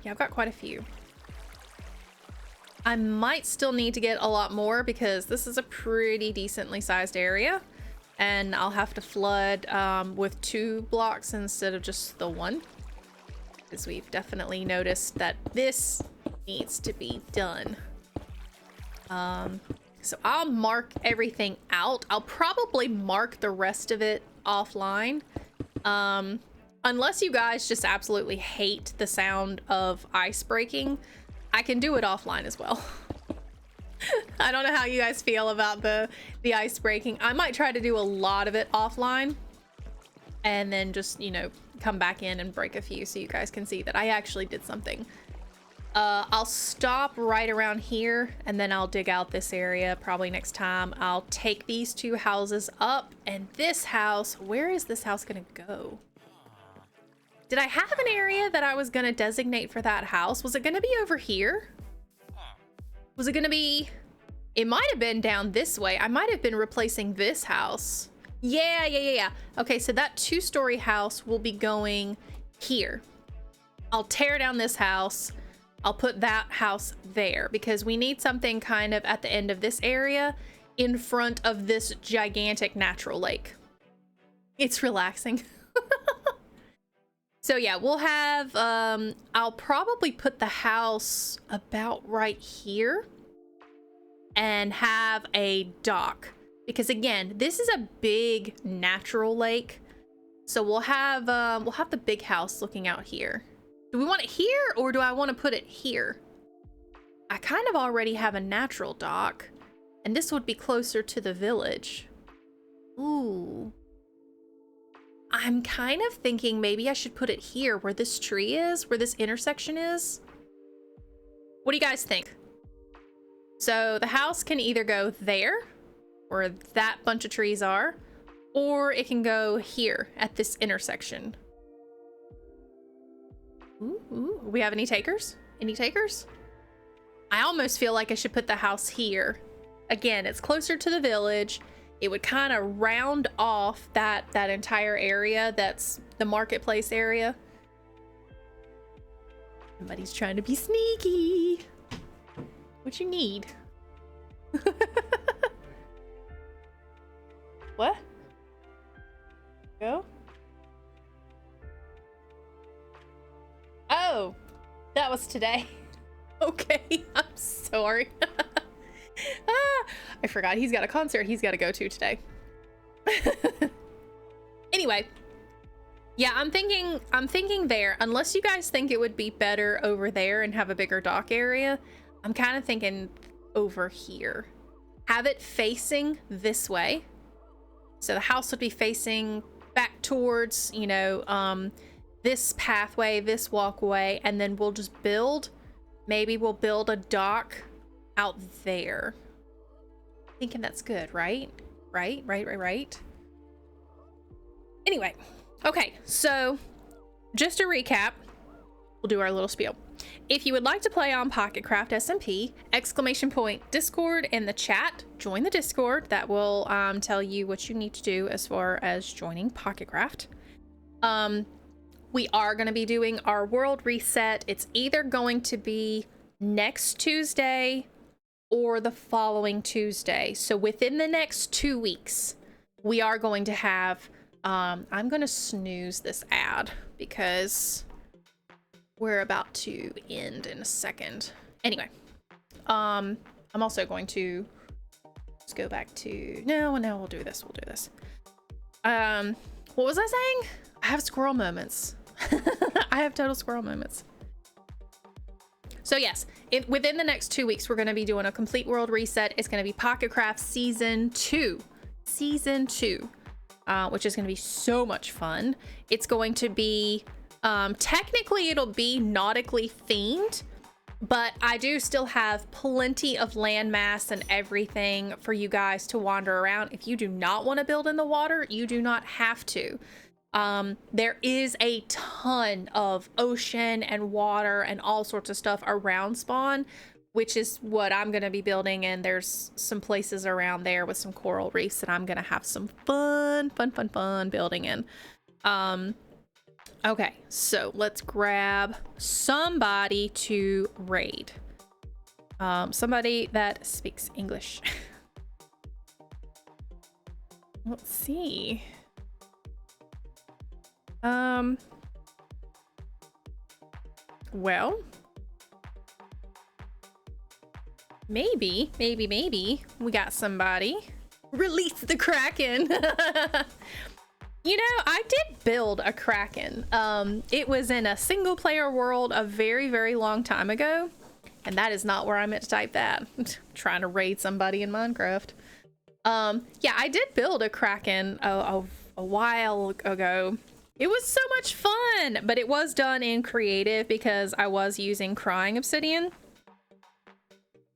Yeah, I've got quite a few. I might still need to get a lot more because this is a pretty decently sized area, and I'll have to flood with 2 blocks instead of just the 1, because we've definitely noticed that this needs to be done. So I'll mark everything out. I'll probably mark the rest of it offline. Unless you guys just absolutely hate the sound of ice breaking, I can do it offline as well. I don't know how you guys feel about the ice breaking. I might try to do a lot of it offline and then just, you know, come back in and break a few so you guys can see that I actually did something. I'll stop right around here, and then I'll dig out this area probably next time. I'll take these 2 houses up, and this house, where is this house gonna go? Did I have an area that I was gonna designate for that house? Was it gonna be over here? Was it gonna be, it might have been down this way. I might have been replacing this house. Yeah. Okay, so that 2-story house will be going here. I'll tear down this house. I'll put that house there because we need something kind of at the end of this area in front of this gigantic natural lake. It's relaxing. So yeah, we'll have, I'll probably put the house about right here and have a dock because again, this is a big natural lake. So we'll have the big house looking out here. Do we want it here or do I want to put it here? I kind of already have a natural dock, and this would be closer to the village. Ooh. I'm kind of thinking maybe I should put it here where this tree is, where this intersection is. What do you guys think? So the house can either go there, where that bunch of trees are, or it can go here at this intersection. Ooh. We have any takers? Any takers? I almost feel like I should put the house here. Again, it's closer to the village. It would kind of round off that entire area. That's the marketplace area. Somebody's trying to be sneaky. What you need? What? Go? Oh, that was today. Okay, I'm sorry. I forgot he's got a concert he's got to go to today. Anyway, yeah, I'm thinking there, unless you guys think it would be better over there and have a bigger dock area, I'm kind of thinking over here. Have it facing this way. So the house would be facing back towards, you know, this pathway, this walkway, and then we'll just build, maybe we'll build a dock out there. Thinking that's good, right? Right. Anyway, okay, so just to recap, we'll do our little spiel. If you would like to play on Pocketcraft SMP, !Discord in the chat. Join the Discord. That will tell you what you need to do as far as joining Pocketcraft. We are going to be doing our world reset. It's either going to be next Tuesday or the following Tuesday. So within the next 2 weeks, we are going to have, I'm going to snooze this ad because we're about to end in a second. Anyway, I'm also going to just go back to, no, we'll do this. We'll do this. What was I saying? I have squirrel moments. I have total squirrel moments. So yes, within the next 2 weeks, we're going to be doing a complete world reset. It's going to be Pocketcraft Season 2. Season 2, which is going to be so much fun. It's going to be, technically it'll be nautically themed, but I do still have plenty of landmass and everything for you guys to wander around. If you do not want to build in the water, you do not have to. There is a ton of ocean and water and all sorts of stuff around spawn, which is what I'm going to be building. And there's some places around there with some coral reefs that I'm going to have some fun building in. Okay, so let's grab somebody to raid. Somebody that speaks English. Let's see. Well, maybe we got somebody. Release the Kraken. You know, I did build a Kraken. It was in a single player world a very, very long time ago. And that is not where I meant to type that. Trying to raid somebody in Minecraft. Yeah, I did build a Kraken a while ago. It was so much fun, but it was done in creative because I was using crying obsidian.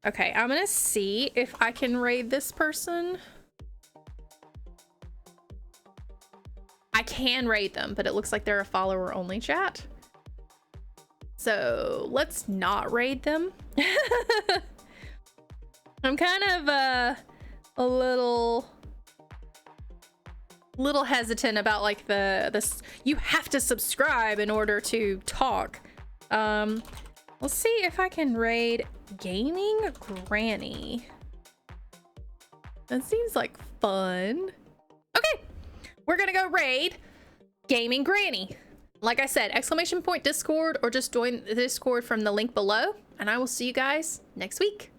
Okay, I'm gonna see if I can raid this person. I can raid them, but it looks like they're a follower only chat. So let's not raid them. I'm kind of a little hesitant about like this. You have to subscribe in order to talk. Let's see if I can raid Gaming Granny. That seems like fun. Okay, we're gonna go raid Gaming Granny. Like I said, !Discord or just join the Discord from the link below, and I will see you guys next week.